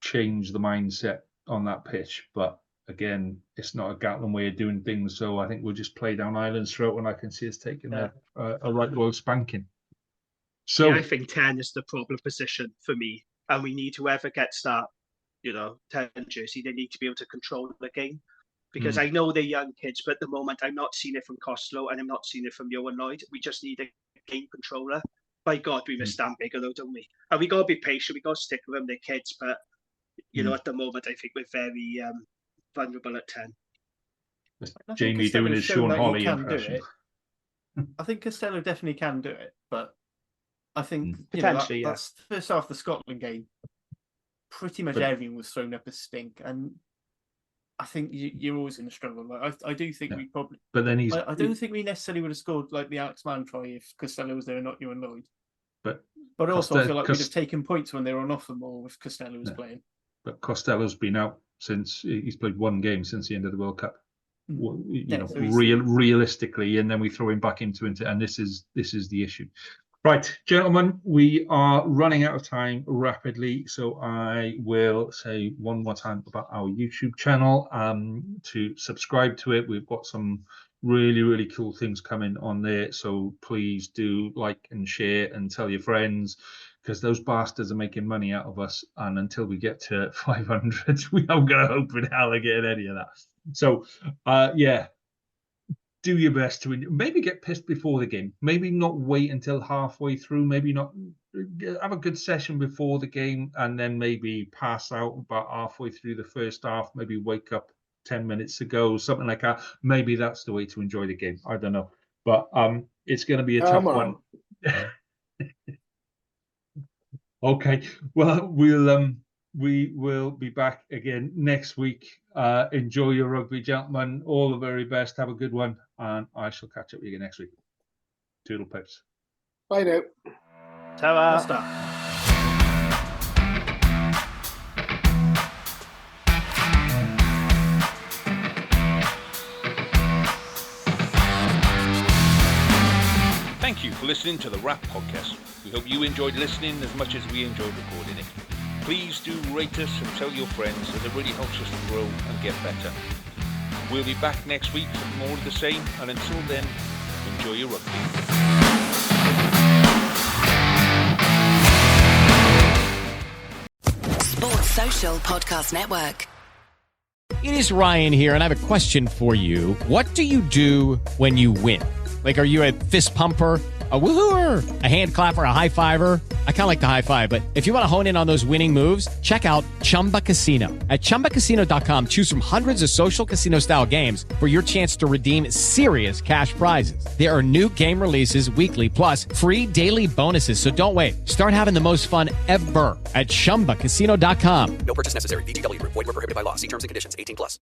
S5: change the mindset on that pitch. But again, it's not a Gatland way of doing things. So I think we'll just play down Ireland's throat, and I can see us taking a right royal spanking. So
S8: yeah, I think 10 is the problem position for me, and we need whoever gets that 10 jersey, they need to be able to control the game, because I know they're young kids, but at the moment I'm not seeing it from Costello and I'm not seeing it from Johan Lloyd. We just need a game controller. By God, we must stand bigger though, don't we? And we got to be patient, we got to stick with them, they're kids, but at the moment I think we're very vulnerable at 10.
S5: Jamie doing his Sean Holly impression.
S9: I think Costello definitely can do it, but I think
S8: potentially,
S9: that's first half the Scotland game. Pretty much everyone was thrown up a stink, and I think you're always going to struggle. I do think we probably,
S5: but then
S9: I don't think we necessarily would have scored like the Alex Mann try if Costello was there and not Johan Lloyd. But also I feel like we'd have taken points when they were on offer more if Costello was playing.
S5: But Costello's been out since he's played 1 game since the end of the World Cup. Realistically, and then we throw him back into it, and this is the issue. Right, gentlemen, we are running out of time rapidly, so I will say one more time about our YouTube channel. To subscribe to it, we've got some really, really cool things coming on there, so please do like and share and tell your friends, because those bastards are making money out of us, and until we get to 500, we aren't going to hope in hell of getting any of that. So, yeah. Do your best to maybe get pissed before the game. Maybe not wait until halfway through. Maybe not have a good session before the game, and then maybe pass out about halfway through the first half. Maybe wake up 10 minutes ago, something like that. Maybe that's the way to enjoy the game. I don't know, but it's going to be a tough one. Okay, well we will be back again next week. Enjoy your rugby, gentlemen. All the very best. Have a good one. And I shall catch up with you next week. Toodle pips.
S7: Bye now.
S8: Ta-ra.
S4: Thank you for listening to the Wrap Podcast. We hope you enjoyed listening as much as we enjoyed recording it. Please do rate us and tell your friends, as it really helps us to grow and get better. We'll be back next week with more of the same, and until then, enjoy your rugby.
S10: Sports Social Podcast Network.
S11: It is Ryan here, and I have a question for you. What do you do when you win? Like, are you a fist pumper, a woohooer, a hand clapper, a high fiver? I kind of like the high five, but if you want to hone in on those winning moves, check out Chumba Casino. At ChumbaCasino.com, choose from hundreds of social casino style games for your chance to redeem serious cash prizes. There are new game releases weekly, plus free daily bonuses. So don't wait. Start having the most fun ever at ChumbaCasino.com.
S12: No purchase necessary. VGW Group. Void where prohibited by law. See terms and conditions. 18+.